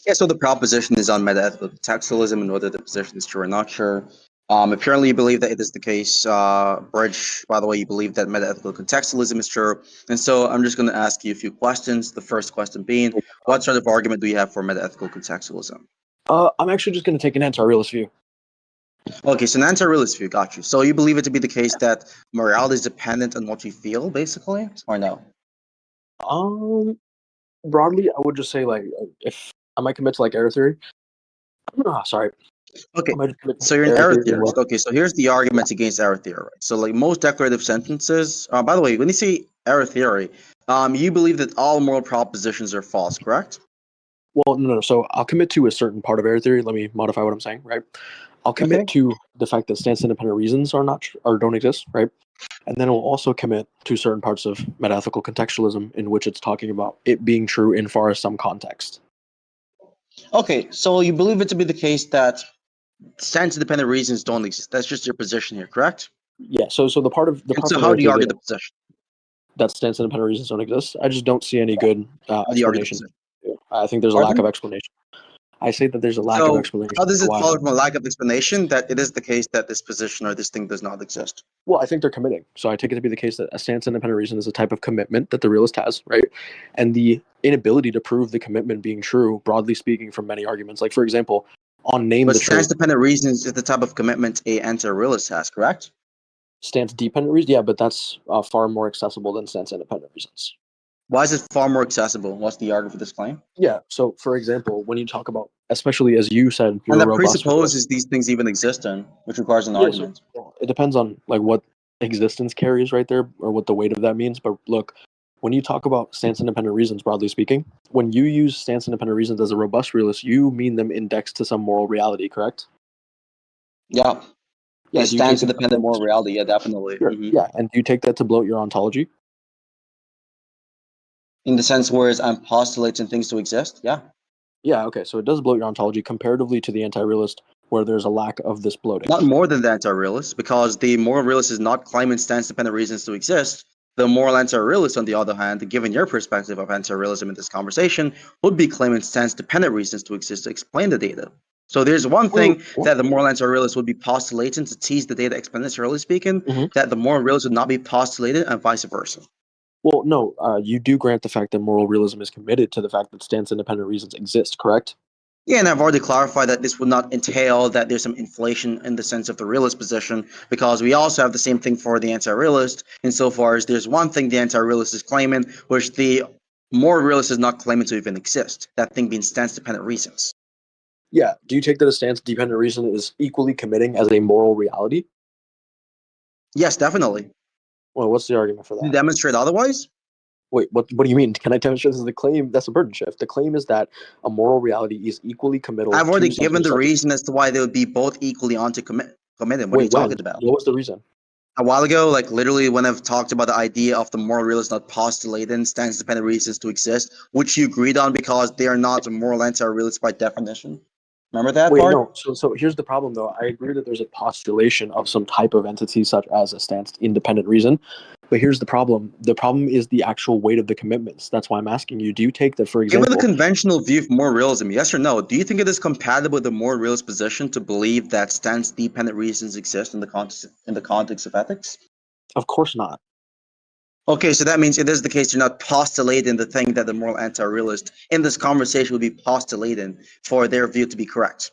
Yeah, so the proposition is on metaethical contextualism and whether the position is true or not true. Apparently, you believe that it is the case. Brij, by the way, you believe that metaethical contextualism is true. And so I'm just going to ask you a few questions. The first question being, what sort of argument do you have for metaethical contextualism? I'm actually just going to take an anti-realist view. Okay, so an anti-realist view, got you. So you believe it to be the case that morality is dependent on what you feel, basically, or no? Broadly, I would just say if I might commit to error theory. Sorry. Okay, so you're an error theorist. Okay, so here's the arguments against error theory. Right? So most declarative sentences. By the way, when you say error theory, you believe that all moral propositions are false, correct? Well, no. So I'll commit to a certain part of error theory. Let me modify what I'm saying. Right. I'll commit to the fact that stance-independent reasons are not or don't exist. Right. And then we'll also commit to certain parts of metaethical contextualism in which it's talking about it being true in far as some context. Okay, so you believe it to be the case that stance-independent reasons don't exist. That's just your position here, correct? Yeah. So the part of the part. So how do you argue the position? That stance-independent reasons don't exist. I just don't see any good explanation. I think there's a lack of explanation. I say that there's a lack of explanation. How does it follow from a lack of explanation that it is the case that this position or this thing does not exist? Well, I think they're committing. So I take it to be the case that a stance-independent reason is a type of commitment that the realist has, right? And the inability to prove the commitment being true, broadly speaking, from many arguments. Like, for example, on name the truth. But stance-dependent reasons is the type of commitment a anti-realist has, correct? Stance-dependent reasons? Yeah, but that's far more accessible than stance-independent reasons. Why is it far more accessible? What's the argument for this claim? Yeah, so for example, when you talk about, especially as you said, and that presupposes these things even exist, which requires an argument. So it depends on what existence carries right there, or what the weight of that means. But look, when you talk about stance-independent reasons, broadly speaking, when you use stance-independent reasons as a robust realist, you mean them indexed to some moral reality, correct? Yeah. Yeah, stance-independent moral reality. Yeah, definitely. Sure. Yeah, and do you take that to bloat your ontology? In the sense whereas I'm postulating things to exist, yeah. Yeah, okay, so it does bloat your ontology comparatively to the anti-realist, where there's a lack of this bloating. Not more than the anti-realist, because the moral realist is not claiming stance-dependent reasons to exist. The moral anti-realist, on the other hand, given your perspective of anti-realism in this conversation, would be claiming stance-dependent reasons to exist to explain the data. So there's one thing that the moral anti-realist would be postulating to tease the data exponentially speaking, that the moral realist would not be postulated, and vice versa. Well, no, you do grant the fact that moral realism is committed to the fact that stance-independent reasons exist, correct? Yeah, and I've already clarified that this would not entail that there's some inflation in the sense of the realist position, because we also have the same thing for the anti-realist, insofar as there's one thing the anti-realist is claiming, which the moral realist is not claiming to even exist, that thing being stance-dependent reasons. Yeah, do you take that a stance-dependent reason is equally committing as a moral reality? Yes, definitely. Well, what's the argument for that? To demonstrate otherwise? Wait, what do you mean? Can I demonstrate this is the claim? That's a burden shift. The claim is that a moral reality is equally committal. I've already given the reason as to why they would be both equally onto committed. What are you talking about? What was the reason? A while ago, literally when I've talked about the idea of the moral realist not postulating stance-dependent reasons to exist, which you agreed on because they are not moral anti-realists by definition. Remember that part? No. So here's the problem, though. I agree that there's a postulation of some type of entity, such as a stance-independent reason. But here's the problem. The problem is the actual weight of the commitments. That's why I'm asking you, do you take that, for example... Given the conventional view of moral realism, yes or no, do you think it is compatible with the moral realist position to believe that stance-dependent reasons exist in the context of ethics? Of course not. Okay, so that means it is the case you're not postulating the thing that the moral anti-realist in this conversation would be postulating for their view to be correct.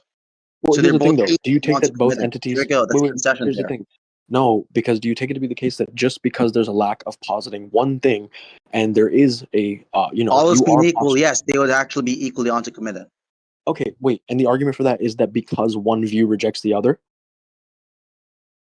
Well, so here's the thing, though. Do you take that both entities... Here's the thing. No, because do you take it to be the case that just because there's a lack of positing one thing, and there is a, all else being equal, yes, they would actually be equally onto committed. Okay, wait, and the argument for that is that because one view rejects the other?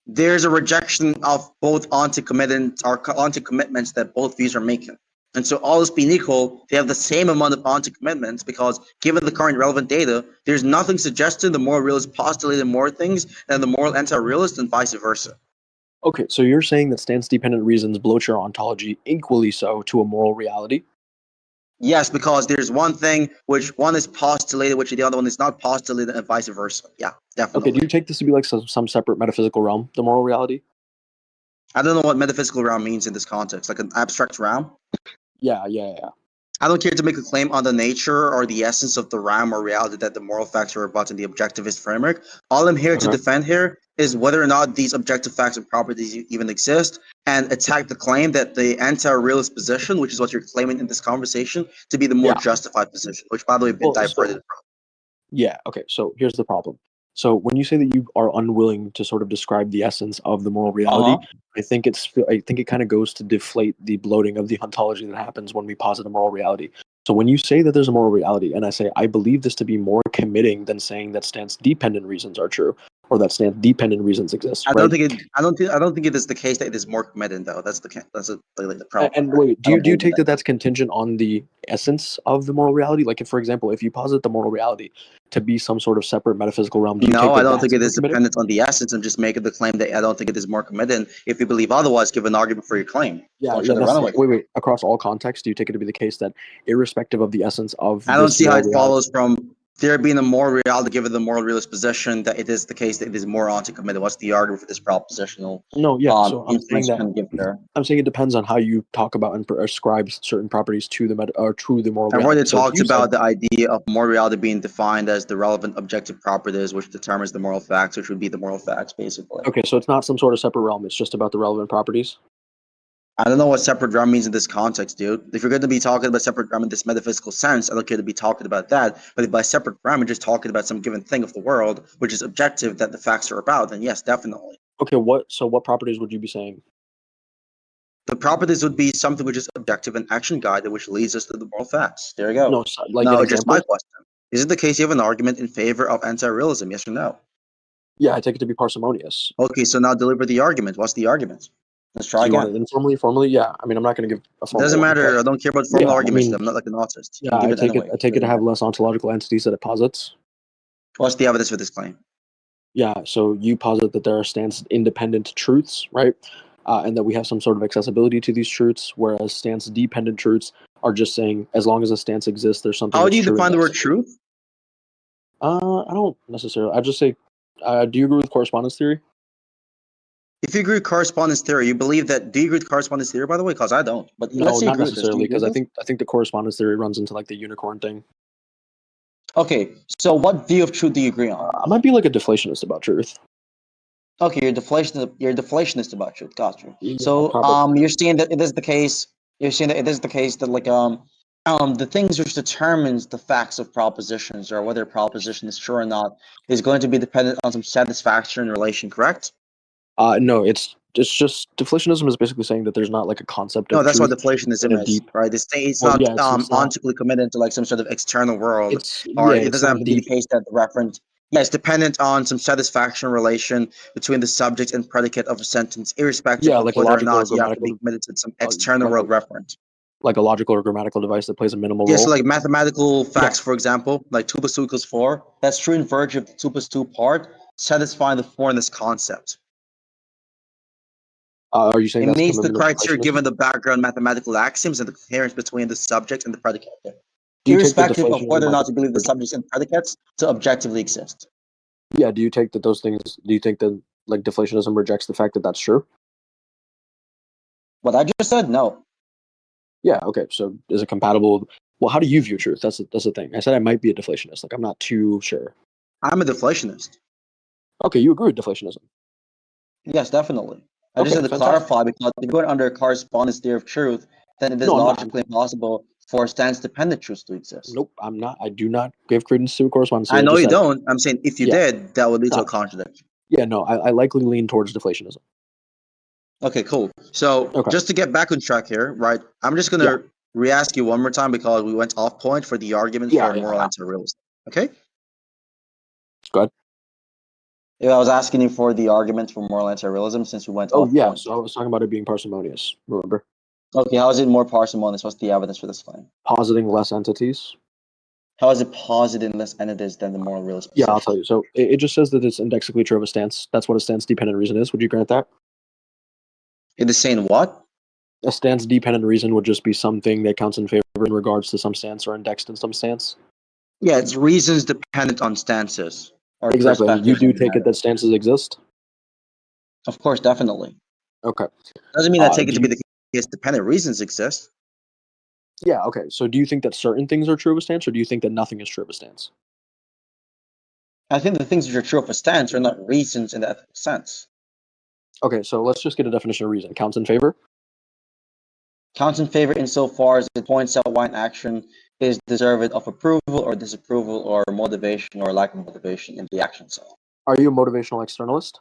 There's a rejection of both onto commitments that both views are making. And so all else being equal, they have the same amount of onto commitments because given the current relevant data, there's nothing suggesting the moral realist postulated more things than the moral anti-realist and vice versa. Okay, so you're saying that stance-dependent reasons bloat your ontology equally so to a moral reality? Yes, because there's one thing which one is postulated, which the other one is not postulated, and vice versa. Yeah, definitely. Okay, do you take this to be like some separate metaphysical realm, the moral reality? I don't know what metaphysical realm means in this context, like an abstract realm? Yeah. I don't care to make a claim on the nature or the essence of the realm or reality that the moral facts are about in the objectivist framework. All I'm here to Okay. defend here is whether or not these objective facts and properties even exist, and attack the claim that the anti-realist position, which is what you're claiming in this conversation, to be the more Yeah. justified position, which by the way been Well, diverted from. yeah. Okay. So here's the problem. So when you say that you are unwilling to sort of describe the essence of the moral reality, Uh-huh. I think it kind of goes to deflate the bloating of the ontology that happens when we posit a moral reality. So when you say that there's a moral reality, and I say I believe this to be more committing than saying that stance-dependent reasons are true, or that stance-dependent reasons exist, right? I don't think it is the case that it is more committed though. Like the problem. And wait, I don't do you believe in take that. that that's contingent on the essence of the moral reality? Like, if, for example, if you posit the moral reality to be some sort of separate metaphysical realm, do you No, take I that don't think that's it more is committing? dependent on the essence. I'm just making the claim that I don't think it is more committed. If you believe otherwise, give an argument for your claim. Yeah, Don't try yeah, to that's run the away thing. from it. Wait. Across all contexts, do you take it to be the case that, irrespective of the essence of I don't this see how moral it follows reality? from there being a moral reality given the moral realist position that it is the case that it is more anti-committed. What's the argument for this propositional No, yeah. So I'm saying inference you that can give there? I'm saying it depends on how you talk about and ascribe certain properties to the moral I've reality. already So if talked you said, about the idea of moral reality being defined as the relevant objective properties which determines the moral facts, which would be the moral facts, basically. okay, so it's not some sort of separate realm; it's just about the relevant properties. I don't know what separate realm means in this context, dude. If you're going to be talking about separate realm in this metaphysical sense, I don't care to be talking about that. But if by separate realm, you're just talking about some given thing of the world, which is objective that the facts are about, then yes, definitely. Okay, what properties would you be saying? The properties would be something which is objective and action guided, which leads us to the moral facts. There you go. No, like an Now, just my example. question. Is it the case you have an argument in favor of anti-realism, yes or no? Yeah, I take it to be parsimonious. Okay, so now deliver the argument. What's the argument? Let's try Do you want it again. informally, formally? Yeah, I mean, I'm not going to give a It formal doesn't one, matter. but I don't care about yeah, formal I arguments. mean, I'm not like an autist. You yeah, can give it anyway. I take it to have less ontological entities that it posits. What's the evidence for this claim? Yeah, so you posit that there are stance-independent truths, right? And that we have some sort of accessibility to these truths, whereas stance-dependent truths are just saying as long as a stance exists, there's something How do that's you true in define the that word stance. truth? I don't necessarily. I just say, do you agree with correspondence theory? If you agree with correspondence theory, you believe that. Do you agree with correspondence theory, by the way? Because I don't. But let's No, say you not agree with this. Do necessarily, you agree because with this? I think the correspondence theory runs into like the unicorn thing. Okay, so what view of truth do you agree on? I might be like a deflationist about truth. Okay, you're deflationist. You're deflationist about truth. Got you. Yeah, So, probably. you're saying that it is the case. You're saying that it is the case that the things which determines the facts of propositions or whether a proposition is true or not is going to be dependent on some satisfaction relation. Correct? No, it's just deflationism is basically saying that there's not like a concept No, of that's what truth in a deflationism is, deep. right? It's Well, not yeah, it's not. ontically committed to like some sort of external world, It's or yeah, it it's doesn't have not to be the deep. case that the referent. Yeah, it's dependent on some satisfaction relation between the subject and predicate of a sentence, irrespective Yeah, of like a whether or logical or not you have to grammatical, be committed to some external like a world referent. logical or grammatical device that plays a minimal Yeah, so role. like mathematical Yeah. facts, for example, like 2 plus 2 equals 4, that's true in virtue of the 2 plus 2 part, satisfying the 4 in this concept. Are you saying It that's a meets the commitment of criteria deflationism? given the background mathematical axioms and the coherence between the subject and the predicate. Do you take the Irrespective of deflationism whether or not argument? you believe the subjects and predicates to objectively exist. Yeah. Do you take that those things? Do you think that like deflationism rejects the fact that that's true? What I just said, no. Yeah. Okay. So is it compatible? Well, how do you view truth? That's the thing. I said I might be a deflationist. Like I'm not too sure. I'm a deflationist. Okay, you agree with deflationism. Yes, definitely. I just Okay, had to fantastic. clarify because if you're going under a correspondence theory of truth, then it is No, I'm not. logically impossible for stance-dependent truth to exist. Nope, I'm not. I do not give credence to correspondence I theory. I know just you said, don't. I'm saying if you yeah, did, that would lead to a no, contradiction. yeah, no. I likely lean towards deflationism. Okay, cool. So Okay, just to get back on track here, right? I'm just yeah, gonna re-ask you one more time because we went off point for the argument yeah, for moral yeah. anti-realism. Okay? Go ahead. Yeah, I was asking you for the argument for moral anti-realism since we went Oh, off yeah. point. So I was talking about it being parsimonious. Remember, Okay, how is it more parsimonious? What's the evidence for this claim? positing less entities. How is it posited in less entities than the moral realist Yeah, I'll position? tell you. So it just says that it's indexically true of a stance. That's what a stance-dependent reason is. Would you grant that? It is saying what? A stance-dependent reason would just be something that counts in favor in regards to some stance or indexed in some stance. Yeah, it's reasons dependent on stances or Exactly, and you perspectives on do the take it matter. that stances exist. Of course, definitely. Okay. Doesn't mean I take it Do to be you the case dependent reasons exist. Yeah, okay. So do you think that certain things are true of a stance, or do you think that nothing is true of a stance? I think the things which are true of a stance are not reasons in the ethical sense. Okay, so let's just get a definition of reason. Counts in favor? Counts in favor insofar as it points out why an action is deserved of approval or disapproval or motivation or lack of motivation in the action itself. Are you a motivational externalist?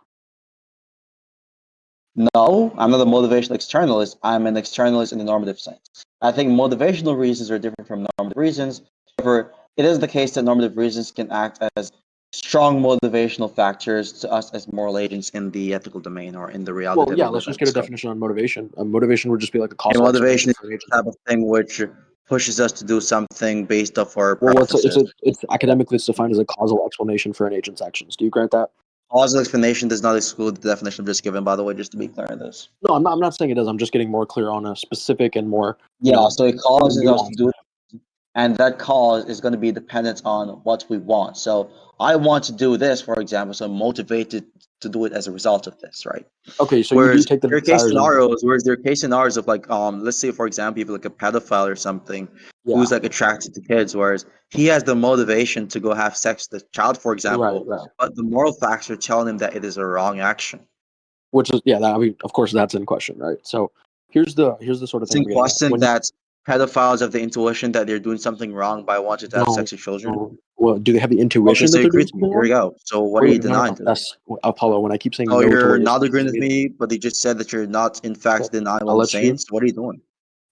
No, I'm not a motivational externalist. I'm an externalist in the normative sense. I think motivational reasons are different from normative reasons. However, it is the case that normative reasons can act as strong motivational factors to us as moral agents in the ethical domain or in the reality Well, that yeah, we let's live just in. get a So, definition on motivation. Motivation would just be like a and causal motivation explanation is for an agent. the type of thing which pushes us to do something based off our Well, preferences. it's academically it's defined as a causal explanation for an agent's actions. Do you grant that? Causal explanation does not exclude the definition just given, by the way, just to be clear on this. No, I'm not saying it does. I'm just getting more clear on a specific and more, Yeah, so it causes us to nuanced. do it, and that cause is going to be dependent on what we want. So I want to do this, for example, so I'm motivated to do it as a result of this, right? Okay, so you do Whereas take the there are case desires and scenarios, whereas there are case scenarios of like, let's say for example, you have like a pedophile or something yeah, who's like attracted to kids, whereas he has the motivation to go have sex with the child, for right, example, right. but the moral facts are telling him that it is a wrong action. Which is yeah, that, I mean, of course, that's in question, right? So here's the sort of It's thing in I'm getting at. question When that pedophiles have the intuition that they're doing something wrong by wanting to have no, sex with children. no, well, do they have the Okay, intuition so that you they're agree doing to me. something Here we wrong? go. So what are Wait, you wait, no, denying no, to? that's Apollo. When I keep saying So no to what you're you're not saying, agreeing to with me, me, but you just said that you're not in fact okay, denying what I'll I'm let saying. you. So what are you doing?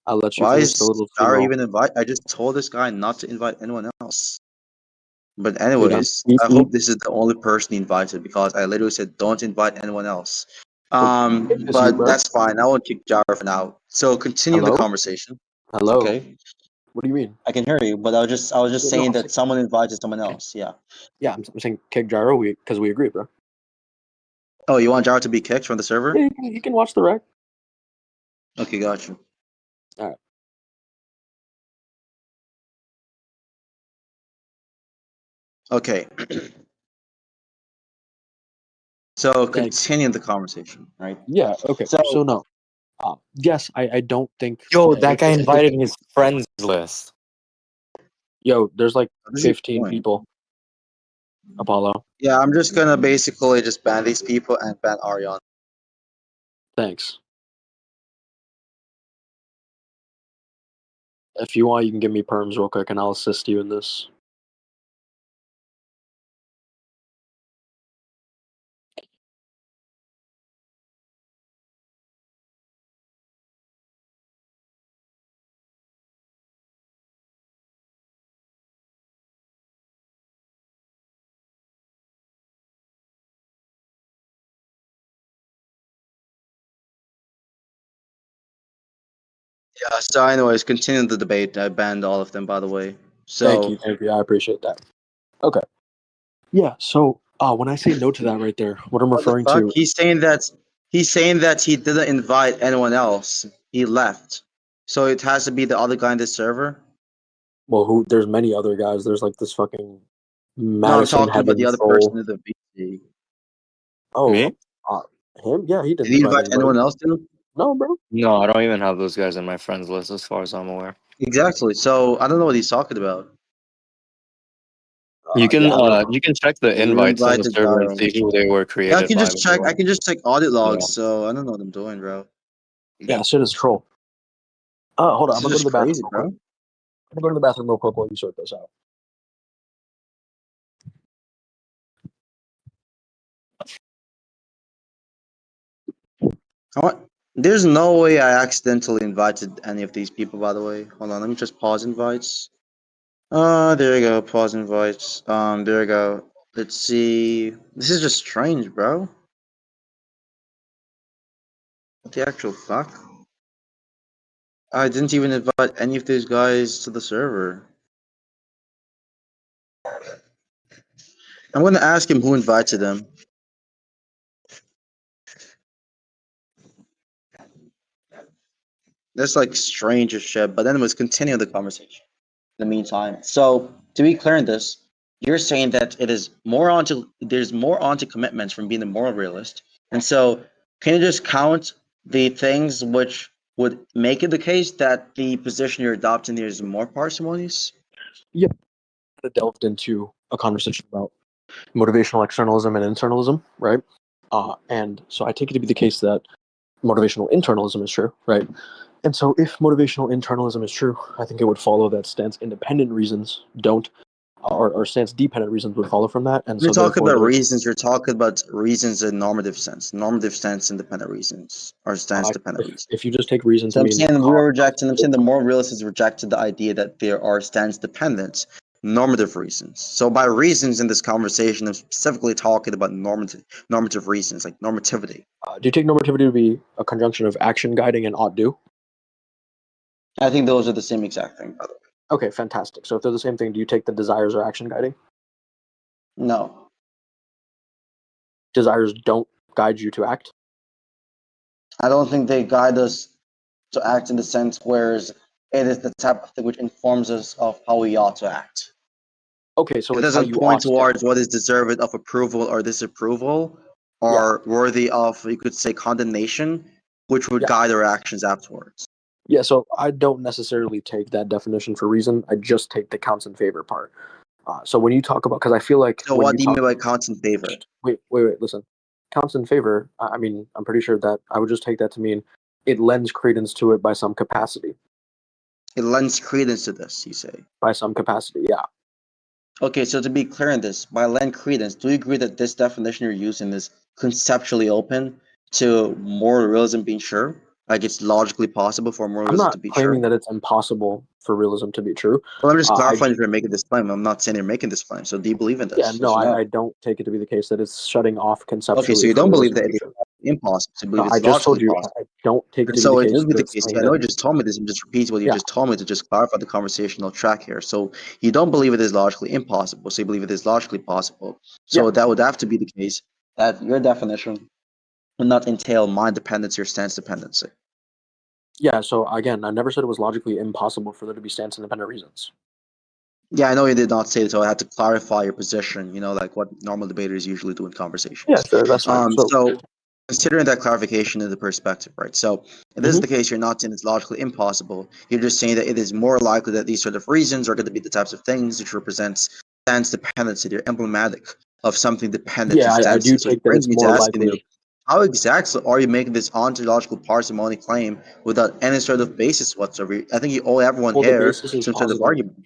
I'll let you Why finish the is little Jara spiel. even invite? I just told this guy not to invite anyone else. But Are you done? anyways, I hope this is the only person he invited because I literally said don't invite anyone else. Well, it's you, But bro. that's fine. I won't kick Jara for now. So continue the Hello, conversation. hello. Okay, What do you mean? I can hear you, but I was just Yeah, no, saying I'm that saying someone invited someone else. Yeah. yeah, I'm saying kick gyro. We because we agree, bro. Oh, you want Jara to be kicked from the server? Yeah, you can watch the rec. Okay, got you. All right, Okay. So thank you. continue the conversation, right? Yeah, okay. So So no, yes, I don't think. Yo, that guy It's invited his friends list. yo, there's like what is he 15 doing? people. Apollo, Yeah, I'm just gonna basically just ban these people and ban Arion. thanks. If you want, you can give me perms real quick, and I'll assist you in this. Yeah. So, anyways, continue the debate. I banned all of them, by the way. Thank So, you, thank you. I appreciate that. Okay. Yeah. So, when I say no to that right there, what I'm what the referring fuck? to, He's saying that he didn't invite anyone else. He left. So it has to be the other guy in this server. well, who? There's many other guys. There's like this fucking No, I'm Madison talking about the Heaven other person Soul. in the VC. Oh, Me? uh, him? Yeah, he Did didn't he invite invite anybody. anyone else too? No, bro. No, I don't even have those guys in my friends list as far as I'm aware. Exactly. So I don't know what he's talking about. Yeah, I don't know. You can check the You invites in the invited server and Jaro. see who they were Yeah, I created can by, just by the check. way. I can just check audit Yeah. logs. So I don't know what I'm doing, bro. Yeah, shit is troll. Hold on. I'm This is gonna go to just the bathroom crazy, real quick. bro. I'm gonna go to the bathroom real quick while you sort this out. What? There's no way I accidentally invited any of these people, by the way. Hold on, let me just pause invites. There you go, pause invites. There you go. Let's see. This is just strange, bro. What the actual fuck? I didn't even invite any of these guys to the server. I'm gonna ask him who invited them. That's like strange as shit. But anyways, continue the conversation. In the meantime, so to be clear in this, you're saying that it is more onto there's more onto commitments from being a moral realist, and so can you just count the things which would make it the case that the position you're adopting here is more parsimonious? Yeah, I delved into a conversation about motivational externalism and internalism, right? And so I take it to be the case that motivational internalism is true, right? And so if motivational internalism is true, I think it would follow that stance-independent reasons don't, or stance-dependent reasons would follow from that. And You're so talking therefore, about reasons. You're talking about reasons in normative sense. Normative stance independent reasons or stance dependent reasons. if you just take reason to So I'm mean, saying we're rejecting. I'm saying the moral realist has rejected the idea that there are stance dependent normative reasons. So by reasons in this conversation, I'm specifically talking about normative reasons, like normativity. do you take normativity to be a conjunction of action guiding and ought do? I think those are the same exact thing, by the way. Okay, fantastic. So if they're the same thing, do you take the desires or action guiding? No, Desires don't guide you to act? I don't think they guide us to act in the sense whereas it is the type of thing which informs us of how we ought to act. Okay, so It it's how doesn't you point ought to. towards what is deserved of approval or disapproval or worthy of, you could say, condemnation, which would guide our actions afterwards. Yeah, so I don't necessarily take that definition for reason. I just take the counts in favor part. So when you talk about, because I feel like So when what you do you talk, mean by counts in favor? wait, listen, counts in favor. I mean, I'm pretty sure that I would just take that to mean it lends credence to it by some capacity. It lends credence to this, you say. By some capacity, yeah. Okay, so to be clear on this, by lend credence, do you agree that this definition you're using is conceptually open to moral realism being sure? Like it's logically possible for moral I'm realism not to be claiming sure? that it's impossible for realism to be true. Well, I'm just I clarifying if you're making this claim. I'm not saying you're making this claim. So do you believe in this? Yeah, Yes no, or no? I don't take it to be the case that it's shutting off Okay, conceptually so you for don't believe realism to that be it is true. impossible. So you No, believe I it's just told logically you possible. I don't take it And to be the so it case would be that the it's case. saying I know that. you just told me this. I'm just repeating what you Yeah, just told me to just clarify the conversational track here. So you don't believe it is logically impossible. So you believe it is logically possible. yeah, So that would have to be the case that your definition would not entail mind dependency or stance dependency. yeah. So again, I never said it was logically impossible for there to be stance independent reasons. Yeah, I know you did not say it, so I had to clarify your position, like what normal debaters usually do in Yeah, conversations. sure, that's fine. So considering that clarification of the perspective, right? So if this is Mhm. the case, you're not saying it's logically impossible. You're just saying that it is more likely that these sort of reasons are going to be the types of things which represents stance dependency. They're emblematic of something dependent to Yeah, I do stances, which take that brings it's me to more asking you, likely. how exactly are you making this ontological parsimony claim without any sort of basis whatsoever? I think you owe everyone Well, the here basis is some sort of positing. argument.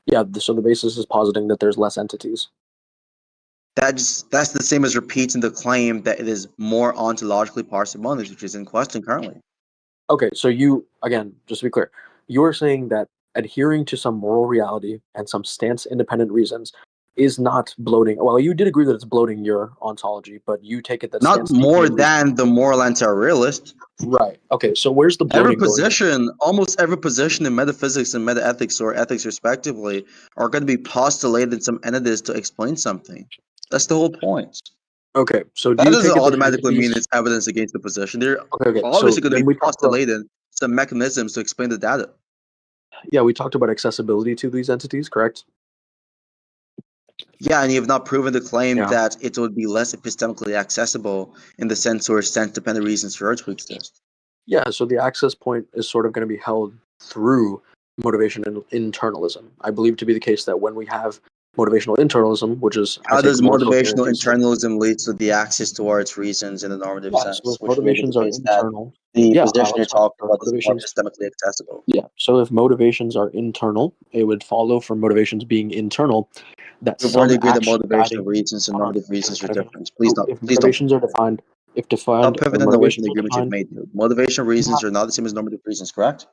Yeah, so the basis is positing that there's less entities. That's the same as repeating the claim that it is more ontologically parsimonious, which is in question currently. Okay, so you again, just to be clear, you're saying that adhering to some moral reality and some stance independent reasons is not bloating. Well, you did agree that it's bloating your ontology, but you take it that Not stance more independent reasons. than the moral anti-realist. Right. Okay, so where's the Every bloating going in? position, almost every position in metaphysics and metaethics or ethics respectively, are going to be postulated some entities to explain something. That's the whole point. Okay, so do That you doesn't take it that automatically mean entities? it's evidence against the position. They're Okay, so obviously going to then be we talked about, postulated some mechanisms to explain the data. yeah, we talked about accessibility to these entities, correct? Yeah, and you have not proven the claim Yeah. that it would be less epistemically accessible in the sense where sense-dependent reasons for it to exist. Yeah, so the access point is sort of going to be held through motivation and internalism. I believe to be the case that when we have motivational internalism, which is I How take does more so in the motivational case of, internalism lead to the access towards reasons in the normative yeah, so sense, if which would make it motivations are the case that internal, the yeah, position you're that's fine. talking So if about is more motivations, epistemically accessible? yeah, so if motivations are internal, it would follow from motivations being internal that We've already some agreed that action motivational guiding. reasons and Hold on, normative reasons are can I finish? different. Please So don't. if Please don't. motivations are defined, if Stop defined, when pivoting away from motivations the are agreement you've defined, made. Motivational reasons not, are not the same as normative reasons, correct?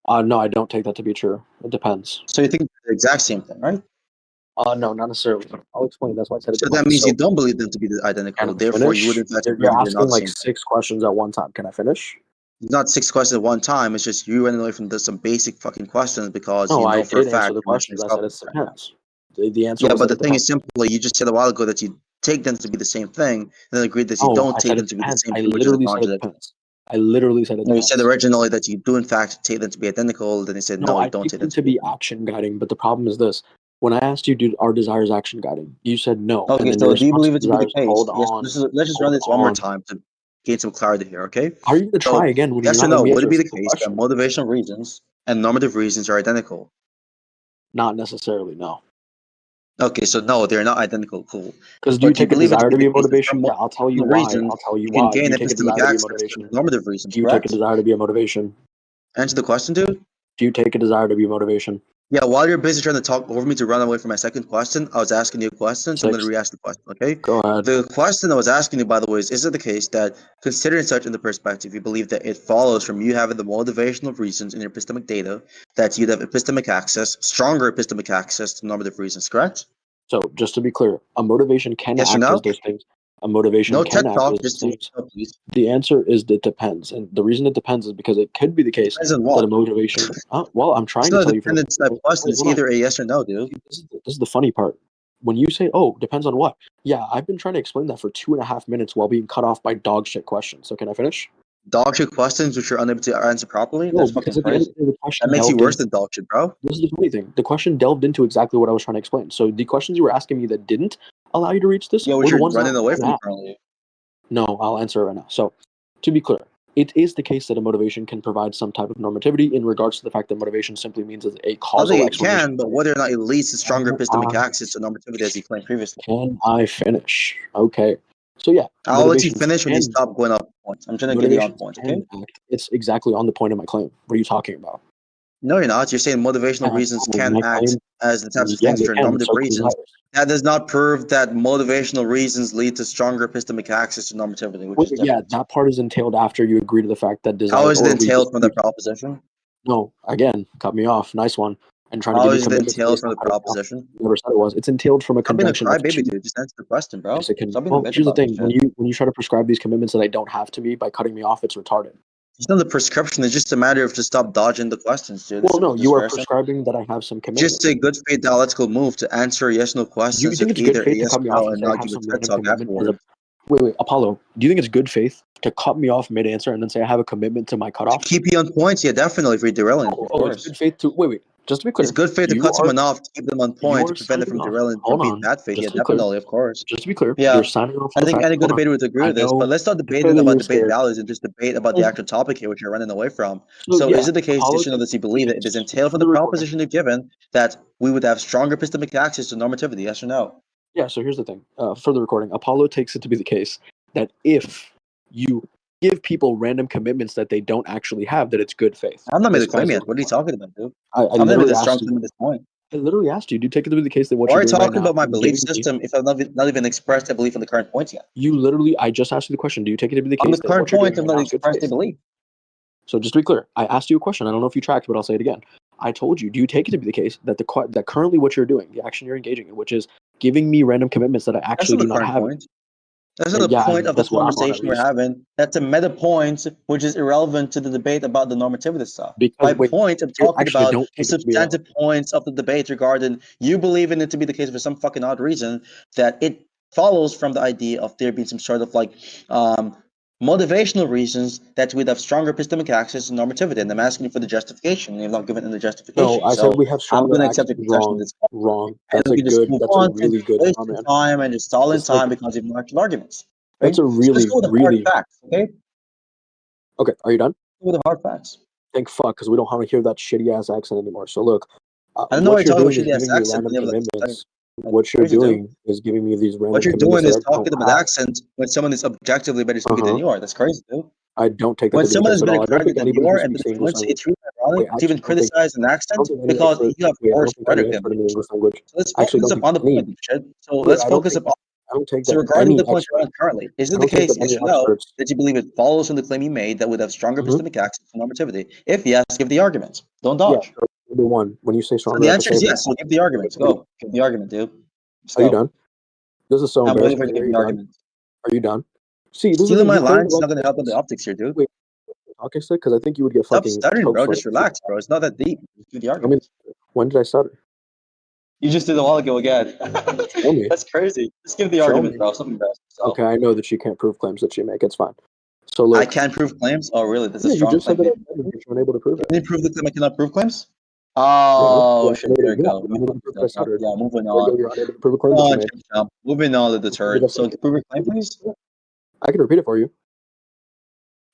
no, I don't take that to be true. It depends. So you think they're the exact same thing, right? No, not necessarily. I'll explain. That's why I said it So that depends. mean you So don't believe them to be can identical. I Therefore, you would finish? in fact agree You're that they're not asking the like same thing. 6 questions at one time. Can I finish? It's not 6 questions at one time. It's just you running away from some basic fucking questions because No, you I know for a did answer fact the you're mentioning questions. I said yourself. it depends. The answer Yeah, was but that the it thing is depends. simply, you just said a while ago that you take them to be the same thing, and then agreed that you No, don't I take said them it to be the depends. same I thing, which is a literally said it contradiction. depends. I literally said it No, you said depends. originally that you do in fact take them to be identical, then you said No, no, you I don't take take them them to to be be identical. action guiding, but the problem is this. When I asked you, are desires action guiding? You said no. And Okay, then your so do you response believe to it to be the desires, case? Yes, let's just run hold this one more on. time gain some clarity here, okay? How are you going to try again when yes you're or not no, letting me would answer it a be the simple case that question? motivational reasons and normative reasons are identical? Not necessarily, no. Okay, so no, they're not identical. Cool. Because do you But do you take a believe it to desire be to be the a case that motivation? from Yeah, I'll tell you motivational why. reasons I'll tell you you can why. Do gain you take a epistemic desire to be a access to motivation? normative reasons, Do you take a correct? desire to be a motivation? Answer the question, dude. Do you take a desire to be a motivation? Yeah, while you're busy trying to talk over me to run away from my second question, I was asking you a question, so I'm going to 6. re-ask the question, okay? Go ahead. The question I was asking you, by the way, is it the case that, considering such in the perspective, you believe that it follows from you having the motivational reasons in your epistemic data that you'd have epistemic access, stronger epistemic access to normative reasons, correct? So just to be clear, a motivation can Yes or act as no? those things. A motivation No can tech act talk, as those just yes things. or no, please. The answer is it depends. And the reason it depends is because it could be the case Depends on that what? a motivation. Well, I'm It's trying to not a tell you for the. dependence type question. Wait, It's hold on. either a yes or no, dude. See, this is the funny part. When you say, "Oh, depends on what," yeah, I've been trying to explain that for 2.5 minutes while being cut off by dog shit questions. So can I finish? Dog shit questions which you're unable to answer properly? No, That's because fucking at the end of crazy. the day, the That question makes you delved worse into. than dog shit, bro. This is the funny thing. The question delved into exactly what I was trying to explain. So the questions you were asking me that didn't allow you to reach this Yeah, were which the you're ones that I running was away trying to from ask. currently. No, I'll answer it right now. So, to be clear, it is the case that a motivation can provide some type of normativity in regards to the fact that motivation simply means as a I causal think it explanation. can, but whether or not it leads to stronger Can epistemic I, access to normativity as you claimed previously. can I finish? Okay. So yeah, I'll let you motivations finish when you can stop going off points. I'm trying to get you on motivations points, okay? can act. It's exactly on the point of my claim. What are you talking about? No, you're not. You're saying motivational reasons can My act claim, as the types of yeah, things they which are can. normative So can reasons. desires. That does not prove that motivational reasons lead to stronger epistemic access to normativity, which Wait, is yeah, different. that part is entailed after you agree to the fact that How desire, is it or we entailed from the dispute. proposition? No, again, cut me off. Nice one. And trying to How give me is it commitments entailed based from on the cutting me off. proposition? Never said it was. It's entailed from a Stop being a convention of crybaby, two. dude. Just answer the question, bro. Yes, it can. Stop being a Well, bitch here's the about this thing: shit. when you try to prescribe these commitments that I don't have to me by cutting me off, it's retarded. It's not the prescription. It's just a matter of just stop dodging the questions, dude. Well, no, Just you are very simple. prescribing that I have some Just commitment. a good faith dialectical move to answer yes no Do you questions think with it's good either a faith to yes cut me or off no and and say I not have give a some TED random talk commitment? afterward. Wait, Apollo. Do you think it's good faith to cut me off mid-answer and then say I have a commitment to my To cutoff? keep you on points, yeah, definitely if you're derailing, of Oh, it's course. good faith to wait. Just to be It's clear, good faith to you cut are someone off to keep them on you point to are prevent them signing from off. derailing from Hold being on. bad faith. Just Yeah, to be clear, definitely, of course. you're Yeah. signing off I on the think fact. any good Hold on. debater would agree I with this, but know. let's not It's debate clear that about you're debate scared. values and just debate about the actual topic here, which you're running away from. So So yeah, is it the case, Apollo yes or no, takes that you the believe that it is case entailed for from the the recording. proposition you've given that we would have stronger epistemic access to normativity, yes or no? Yeah, so here's the thing. For the recording, Apollo takes it to be the case that if you give people random commitments that they don't actually have, that it's good faith. I've not made This a claim guy's a yet. What are you talking about, dude? I I've never made literally a strong asked you. claim at this point. I literally asked you. Do you take it to be the case that what Why you're are you doing right talking now about my is belief giving me? system if I've not even expressed a belief on the current points yet? You literally. I just asked you the question. Do you take it to be the On the case that current what you're doing point, I've right not now is good expressed a faith? belief. So just to be clear, I asked you a question. I don't know if you tracked, but I'll say it again. I told you. Do you take it to be the case that that currently what you're doing, the action you're engaging in, which is giving me random commitments that I That's actually not do the not current have? point. That's not the Yeah, point of the that's what I'm on at conversation we're least. having. That's a meta point, which is irrelevant to the debate about the normativity stuff. Because My wait, point, I'm talking actually, I about don't the take it to be irrelevant. substantive points of the debate regarding you believing it to be the case for some fucking odd reason that it follows from the idea of there being some sort of like um, motivational reasons that we'd have stronger epistemic access to normativity. And I'm asking you for the justification, and you've not given any No, justification. I said So we have I'm stronger going to accept access. your concession at Wrong, this point. wrong. And we can just move That's a on and really just good waste your comment. time and just stalling It's like time because you've marked arguments. that's Okay? a So let's really, go with the hard really. facts, okay? Let's Okay, are you done? go with the hard facts. Thank fuck, because we don't want to hear that shitty ass accent anymore. So look, I don't know why what you're you're talking about doing is shitty ass giving me accent when random you have like commitments. that's What you're crazy, dude. doing is giving me these What random you're commitments doing that is I don't talking about the have. accent when someone is objectively better Uh speaking than huh. you are. That's crazy, dude. I don't take that When to be the someone case is at better all. I don't credited think than anybody you who are and speaks the English influence, language. it's really ironic Wait, to even actually, criticize an I don't accent think any because expert. you have Wait, I far don't think spread any of him. expert in the English language. So let's I actually focus don't up think on the any. point, shit. So Wait, let's focus up on. I don't take So that regarding any the point you're expert. on currently, is I it the don't think case, that yes any or no, experts. that you believe it follows from the claim you made that would have stronger Mhm. epistemic access to normativity? If yes, give the argument. Don't Yeah, dodge. sure. Number one, when you say So stronger, the I have to answer say is that. yes. So give the argument. Go. Give the argument, dude. Let's Are you go. done? This is so I'm waiting embarrassing. for you to Are give you the done? argument. Are you done? See, this is the Stealing thing. my You claim the lines is right not going to to say help with the this. optics here, dude. Wait, talking stick? Because I think you would get Stop fucking stuttering, choked bro. for Just it. relax, bro. It's not that deep. Just give the I mean, argument. when did I stutter? You just did a while ago again. Show me. That's crazy. Just give the Show argument, me. bro. Stop embarrassing yourself. Okay, I know that you can't prove claims that you make. It's fine. So I look, can't prove claims. Oh, really? That's a yeah, you strong just claim, said that I maybe. can, but you're unable to prove it. Can you prove the claim I cannot prove claims? Yeah, Oh you're shit! unable Here to. we Yeah, go. you're We unable to fucked prove this that I up, bro. stuttered. Yeah, moving There you on. go. You're unable to prove a claim Moving that you on, made. Chip Chump. Moving on to the I mean, turd. that's So okay. prove your claim, please. I can repeat it for you.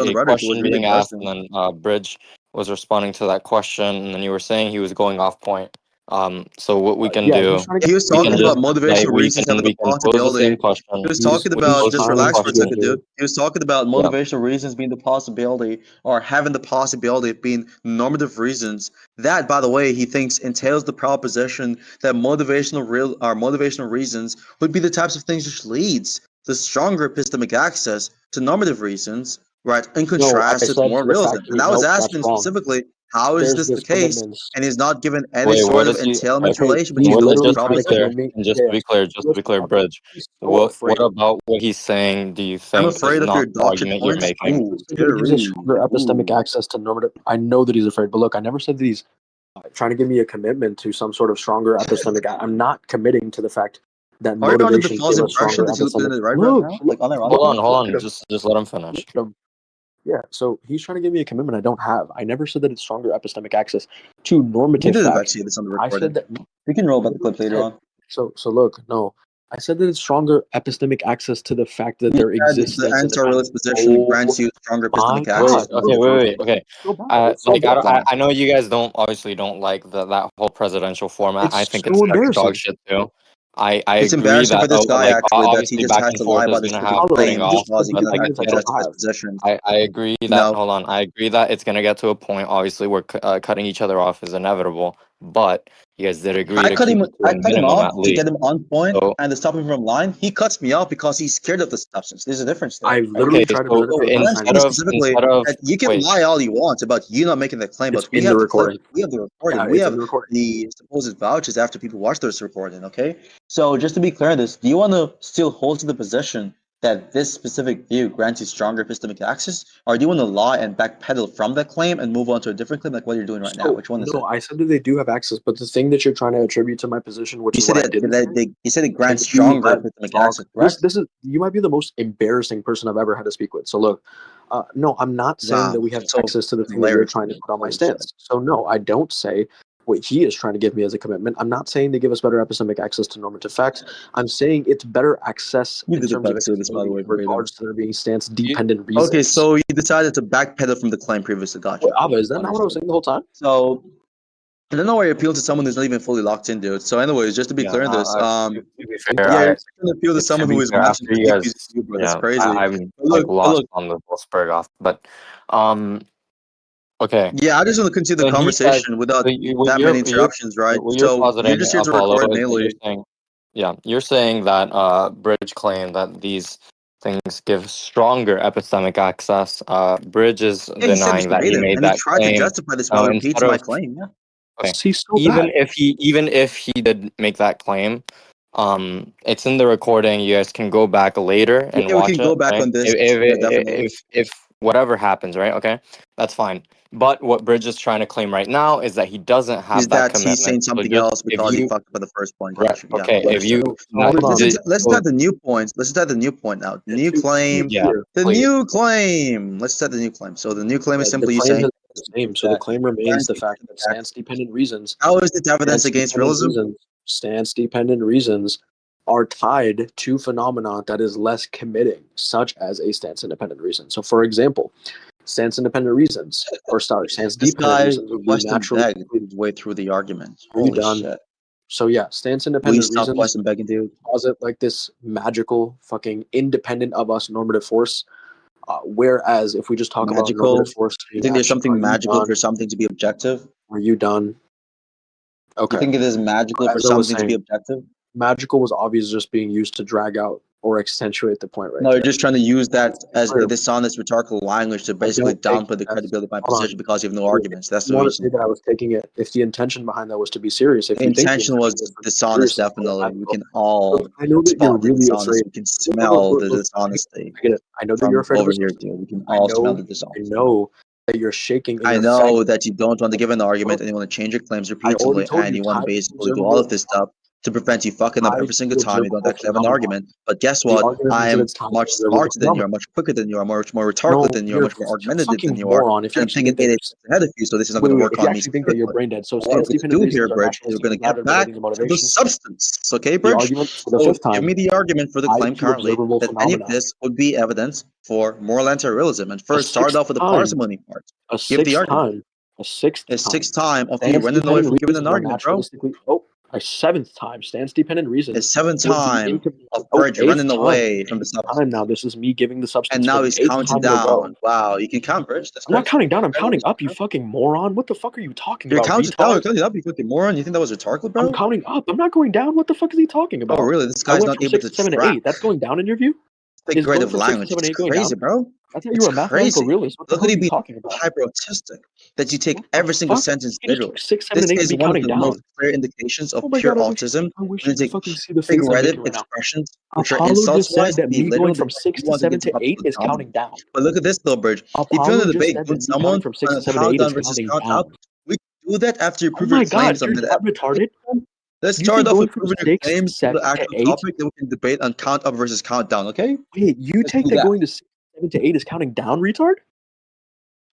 on the a rhetoric. It was question really being asked, and interesting. then Bridge was responding to that question, and then you were saying he was going off point. So what we can Yeah, do, he's trying to He get was we me can talking to just about like motivational reasons having the we can pose the possibility. same question. He was he's talking We can about, pose the just trying same to relax for a question. second, get dude. me. He was talking about Yeah. motivational reasons being the possibility or having the possibility of being normative reasons. That, by the way, he thinks entails the proposition that motivational reasons would be the types of things which leads to stronger epistemic access to normative reasons, right? In No, I contrast to said moral to the realism. fact And that I was nope, that's asking wrong. specifically, how is There's this the this case? commitments. And he's not given any Wait, what sort of is he? entailment Okay, relation He's between well, those two literally just to trying be to clear, convince and me. just to Yeah, be clear, just to be clear, Bridge. he's so What afraid. about what he's saying? Do you I'm think is afraid of your not the doctrine argument you're points. I making? never Ooh, said that he gives us scary. stronger epistemic Ooh. access to normative. I know that he's afraid, but look, I never said that he's trying to give me a commitment to some sort of stronger epistemic. I'm not committing to the fact that Are you under the motivations false give us impression stronger that you look good epistemic. in the right Look, now? look, Like, Hold look, on, unironically? hold look on. at him. Just let him Look finish. at him. Yeah, so he's trying to give me a commitment I don't have. I never said that it's stronger epistemic access to normative Neither did facts. Vexia this on the I said recording. that. We can roll back the Literally clip later said. on. So look, no, I said that it's stronger epistemic access to the fact that You there said exists the stance independent. anti-realist position Oh grants you stronger my epistemic god, access. Wait, To okay, the wait, force. wait, okay. it's so bad. It's so Like bad. I know you guys don't like that whole presidential format. I It's think it's so such dog embarrassing. shit too. I It's agree embarrassing that for this guy, like actually, that he obviously just back has and to lie forth is about his gonna stupid have Apollo, cutting claims, he off, just just said causing these but another like arguments I activist don't justify his have. position. I agree You that know, hold on. I agree that it's gonna get to a point. Obviously, we're cutting each other off is inevitable, but you guys did agree to keep it to I a cut him minimum off at to least. get him on point So and to stop him from lying. He cuts me off because he's scared of the substance. There's a difference I there, right? okay, literally tried to so present it So to him what many I'm times. saying specifically instead of that you can wait, lie all you want about you not making that claim, It's but we in the have the clip, recording. we have the recording, Yeah, we it's in have the recording. the supposed vouchers after people watch this recording. Okay, so just to be clear on this, do you want to still hold to the position that this specific view grants you stronger epistemic access, or do you want to lie and backpedal from that claim and move on to a different claim like what you're doing right now? So Which one is no, it? I said that they do have access, but the thing that you're trying to attribute to my position, which You is said what I that, didn't say, you said it can grants you stronger let me epistemic talk? access, This correct? this is you might be the most embarrassing person I've ever had to speak with. So look, no, I'm not saying Nah, that we have so access to the thing that you're hilarious. trying to put on my Holy shit. stance. So no, I don't say what he is trying to give me as a commitment. I'm not saying they give us better epistemic access to normative facts. I'm saying it's better access You in did the terms of privacy with this, by the way, in verbatim. regards to there being stance you, dependent Okay, reasons. so you decided to backpedal from the claim previously. Wait, Gotcha. Ava, is that not what I was Understood. saying the whole time? So I don't know why you appeal to someone who's not even fully locked in, dude. So, anyways, just to be yeah, clear in this, to be fair, yeah, That you're trying to appeal to to someone be who is fair, matching after the you DQs guys, you, bro. That's yeah, crazy. I'm But like but lost look, on the whole Spurgoff, but um, okay. yeah, I just want to continue the So he says, conversation without so that many interruptions, right? what you're So you're positing, just here to Apollo, record is that you're mainly. saying, yeah, you're saying that Bridge claimed that these things give stronger epistemic access. Bridge is Yeah, he said this denying that he verbatim, made and he that tried to claim. justify this while Now, repeating my claim. Yeah. okay, he's so bad. even if he did make that claim, it's in the recording. You guys can go back later and Yeah, we watch can go it, back right? on this. Yeah, definitely. If whatever happens, right? Okay, that's fine. But what Bridge is trying to claim right now is that he doesn't Is have that that he's commitment. saying So something just else if because he you fucked up at the first point. right, Gotcha. Yeah, okay, if you understood. So that hold on. Let's So start the new points. Let's start the new point now. New to be claim. yeah, clear, The please. new claim. Let's start the new claim. So the new claim is the simply you claim saying has been the same. So the that claim remains the guaranteed fact that access. stance-dependent reasons, How is it evidence against realism? stance-dependent reasons are tied to phenomena that is less committing, such as a stance-independent reason. So, for example, stance-independent reasons, or sorry, This stance-dependent guy reasons would be question naturally. begged his way through the argument. Are you Holy done? shit. So yeah, Will you stance-independent stop reasons question begging, dude? posit like this magical, fucking independent of us normative force. Whereas if we just talk about Magical? normative force You being think there's action, something are you magical for done? something to be objective? Are you done? You Okay. think it is magical for As I was something to be saying, objective? magical was obviously just being used to drag out or accentuate the point right No, you're there. just trying to use that To be as a clear, dishonest rhetorical language to I basically don't take downplay the it as credibility of my hold position on. because you have no If arguments. That's you the want to say reason. that I was taking it, if the intention behind that was to be serious, if The you think the intention intention was was to be dishonest, serious, definitely. We can all look, I know that you're spot the really afraid. dishonesty. We can Look, look, smell look, the look, dishonesty I get it. I know that you're from afraid of over the here, substance. dude. We can I all smell know, the I dishonesty. know that you're shaking in I your fang. know that you don't want to give an argument Look, and you want to change your claims I already repeatedly told and you, you want to tied to basically do all observable, of this stuff to prevent you fucking up every single time. You don't actually have an phenomenon. argument. But guess The what? argument I is that am it's tied to much observable smarter than you. phenomenon. I'm much quicker than you. I'm much more rhetorical No, than you. I'm you're much more a argumentative than fucking you are. moron. If you And I'm actually thinking think that 8 you're steps ahead of you, so this is not going wait, to wait, work if you on me actually think that you're specifically. brain dead, so What we're going to stance-dependent do reasons here, are Bridge, naturalistic is we're going to without get back invalidating the to the motivations. substance. Okay, The Bridge? argument for the So fifth give me time the argument for the tied claim to currently observable that any of phenomena. this would be evidence for moral anti-realism. And A first, start sixth off with the time, parsimony part. a Give the sixth argument. time. A sixth A time. sixth time of you running away from giving an argument, bro. A seventh time. Stance-dependent A reasons. seventh would be time of Oh, Brij eighth running time. away from the Eighth substance. time now. This is me giving the substance. And now for the he's eighth counting time in a row. down. Wow, you can count, Brij. That's I'm not crazy. counting down. I'm counting up, you fucking moron. What the fuck are you talking You're about, counting down. You're retard? counting up, you fucking moron. You think that was rhetorical, bro? I'm counting up. I'm not going down. What the fuck is he talking about? Oh, really? This I guy's went not from able 6 to to 7 to track 8. That's going down in your view? the Is going creative from 6 to language. 7 to It's 8 going crazy, down? bro. I thought you It's were a mathematical crazy. realist. What the Look hell at are you you being talking about? hyper-autistic. That you take What the every single fuck? sentence He just literally. took 6, 7, This and 8 to is be one of counting the down. most clear indications of Oh my pure god, autism. I wish When you you could take fucking see the face I'm figurative making right now. expressions, which are Apollo just insults-wise, said to that be me going literal, from because 6 you to want to 7 get to to 8 absolute is comedy. counting down. But look at this, though, Brij. If you want Apollo to just debate said with that me counting someone from 6 on to a 7 to 8 is countdown versus counting count down. up, we can do that after you Oh prove your my god, claims on you're the that retarded? Let's You start think off going with from proving your 6 claims on the 7 to actual 8? topic, then we can debate on count up versus countdown, okay? Wait, you Let's take do that that. going to 6, 7 to 8 is counting down, retard?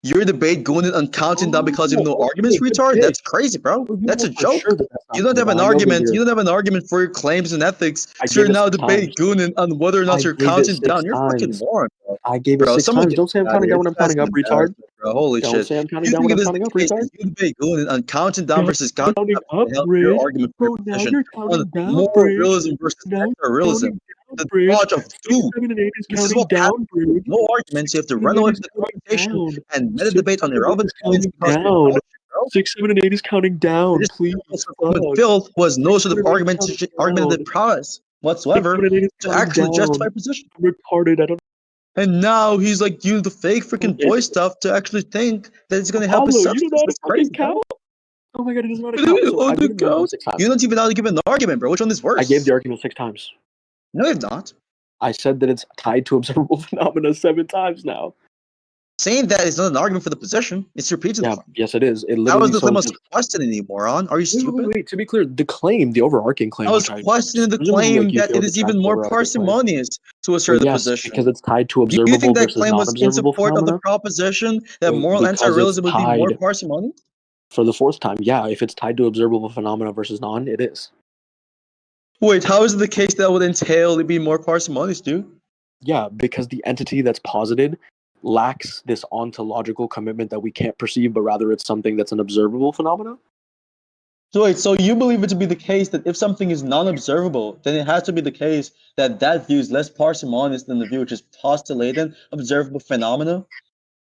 Your debate going in on counting down because you have no arguments, Okay, good retard? shit. That's crazy, bro. Well, you That's know a for sure joke. that that's not You don't counting have an down. I know that argument. You don't have an argument for your claims in ethics. I So gave you're it now 6 debating times. Goonin on whether or not I you're gave it counting 6 down. You're a fucking times. moron, bro. I gave it Bro, 6 someone times. get Don't say I'm out of counting here. down when This I'm guy's counting an up, retard. embarrassment, bro. Holy Don't shit. say I'm counting You down think when it I'm is counting the up, case that retard. you debate Goonin on counting down Now versus counting counting up up, to help your Bridge. argument for Bro, your now position you're on counting down, moral Bridge. realism versus Now extra you're realism. counting down, The Bridge. dodge of 6, two. 7, and 8 is This is counting what happens down, when you have Bridge. no arguments. You have 6, to 7, run and 8 away is from the counting conversation down. and meta 6, debate on 7, and 8 irrelevant is points counting because you're down. bullshit, bro. 6, 7, and 8 is counting It down. is Please, with fuck. filth was no 6, sort 7, of and 8 is counting argumentative down. prowess 6, whatsoever 7, and 8 is to counting actually justify down. position. I'm retarded. I don't. And now he's like using the fake freaking Wait, boy stuff to actually think that it's gonna help his Apollo, you don't know substance. how to That's fucking crazy, bro. count? Oh my god, he doesn't know how to count. So On I've the given the argument count, 6 times. you don't even know how to give an argument, bro. Which one is I gave worse? the argument 6 times. No, you've not. I said that it's tied to observable phenomena 7 times now. Saying that is not an argument for the position. It's repeating the Yeah, claim. yes, it is. It That was literally the claim I so. was questioning, you moron. Are you stupid? Wait. To be clear, the claim, the overarching I claim, was which I questioning the presumably like claim you that failed it to is track even the more overarching claim. parsimonious to assert Well, the yes, position. because it's tied to Do you observable think that versus claim was in non-observable support of the phenomena. proposition that Wait, moral because it's anti-realism would be more tied parsimonious? for the 4th time. Yeah, if it's tied to observable phenomena versus non, it is. Wait, how is it the case that would entail it be more parsimonious, dude? Yeah, because the entity that's posited lacks this ontological commitment that we can't perceive, but rather it's something that's an observable phenomena. So wait, so you believe it to be the case that if something is non-observable, then it has to be the case that that view is less parsimonious than the view which is postulated observable phenomena?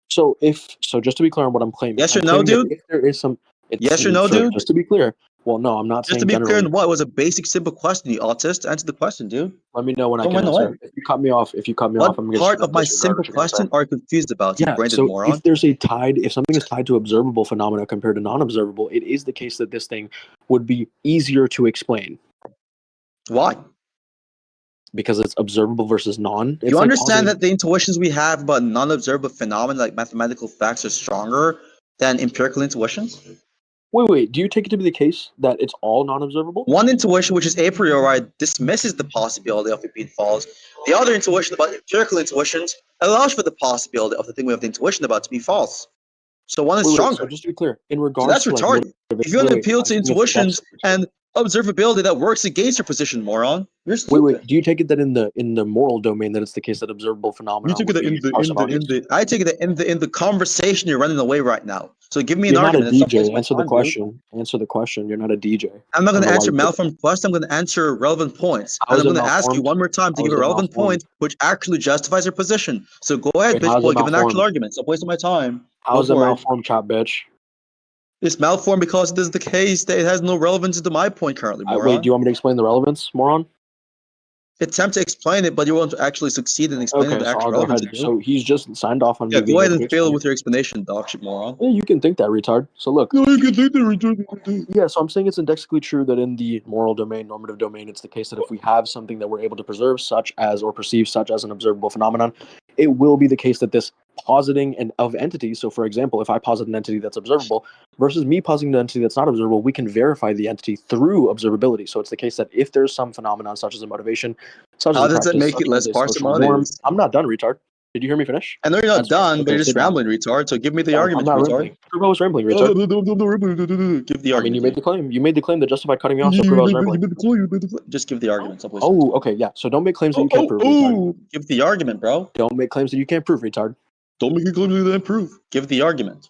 So just to be clear on what I'm claiming, Yes or I'm no, claiming that dude? if there is some, Yes or no, so dude? just to be clear, well, no, I'm not Just to saying be clear generally. on what? It was a basic, simple question, you autist. Answer the question, dude. Let me know when I Don't can run away. answer. If you cut me off, What I'm gonna get part straight of up my disregard simple what you're gonna say. question are you confused about, you Yeah. branded So moron? if something is tied to observable phenomena compared to non-observable, it is the case that this thing would be easier to explain Why? because it's observable versus non. You It's like understand positing. that the intuitions we have about non-observable phenomena like mathematical facts are stronger than empirical intuitions? Wait. Do you take it to be the case that it's all non-observable? One intuition, which is a priori, dismisses the possibility of it being false. The other intuition about empirical intuitions allows for the possibility of the thing we have the intuition about to be false. So one is Wait. So stronger. just to be clear, in So regards that's to like retarded. If you want to appeal I'm to saying it's intuitions indexed. and observability that works against your position, moron, you're stupid. Do you take it that in the moral domain that it's the case that observable You phenomena took it would be parsimonious? I take it in the conversation you're running away right now. So give me an You're not a argument and stop DJ. wasting my Answer the time, dude. question. Answer the question. You're not a DJ. I'm not I going don't to know why answer you did that. malformed questions. I'm going to answer relevant points. How And is I'm it going to ask you malformed? one more time to How give is a it relevant malformed? point which actually justifies your position. So go ahead, Wait, bitch how is it boy, give an actual malformed? argument. Stop wasting my time. How Go is it for it. malformed, chat bitch? It's malformed because it is the case that it has no relevance to my point currently, Wait, moron. do you want me to explain the relevance, moron? Attempt to explain it, but you won't actually succeed in explaining Okay, the so actual I'll go relevance. ahead. So he's just signed off on Yeah, me go being ahead able to and fail explain. with your explanation, dog shit moron. Yeah, you can think that, retard. So look. No, you can think that, retard. Yeah, so I'm saying it's indexically true that in the moral domain, normative domain, it's the case that if we have something that we're able to preserve, such as or perceive such as an observable phenomenon, it will be the case that this positing of entities. So, for example, if I posit an entity that's observable versus me positing an entity that's not observable, we can verify the entity through observability. So it's the case that if there's some phenomenon such as a motivation, such as How a does that practice, make such it as less a social norm, parsimonious? I'm not done, retard. Did you hear me finish? I know you're not That's fair. done, but Okay, you're just sit down. rambling, retard. So give me the I'm argument, not retard. rambling. Prove I was rambling, retard. Give the I mean, argument. you made the claim. You made the claim that justified cutting me off, so prove I was rambling. Just give the argument. Stop wasting Oh, time. okay, yeah. So don't make claims that you can't prove, retard. Give the argument, bro. Don't make claims that you can't prove, retard. Don't make a claim that you didn't prove. Give the argument.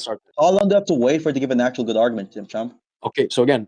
start. How long do you have to wait for it to give an actual good argument, Tim Chump? Okay, so again,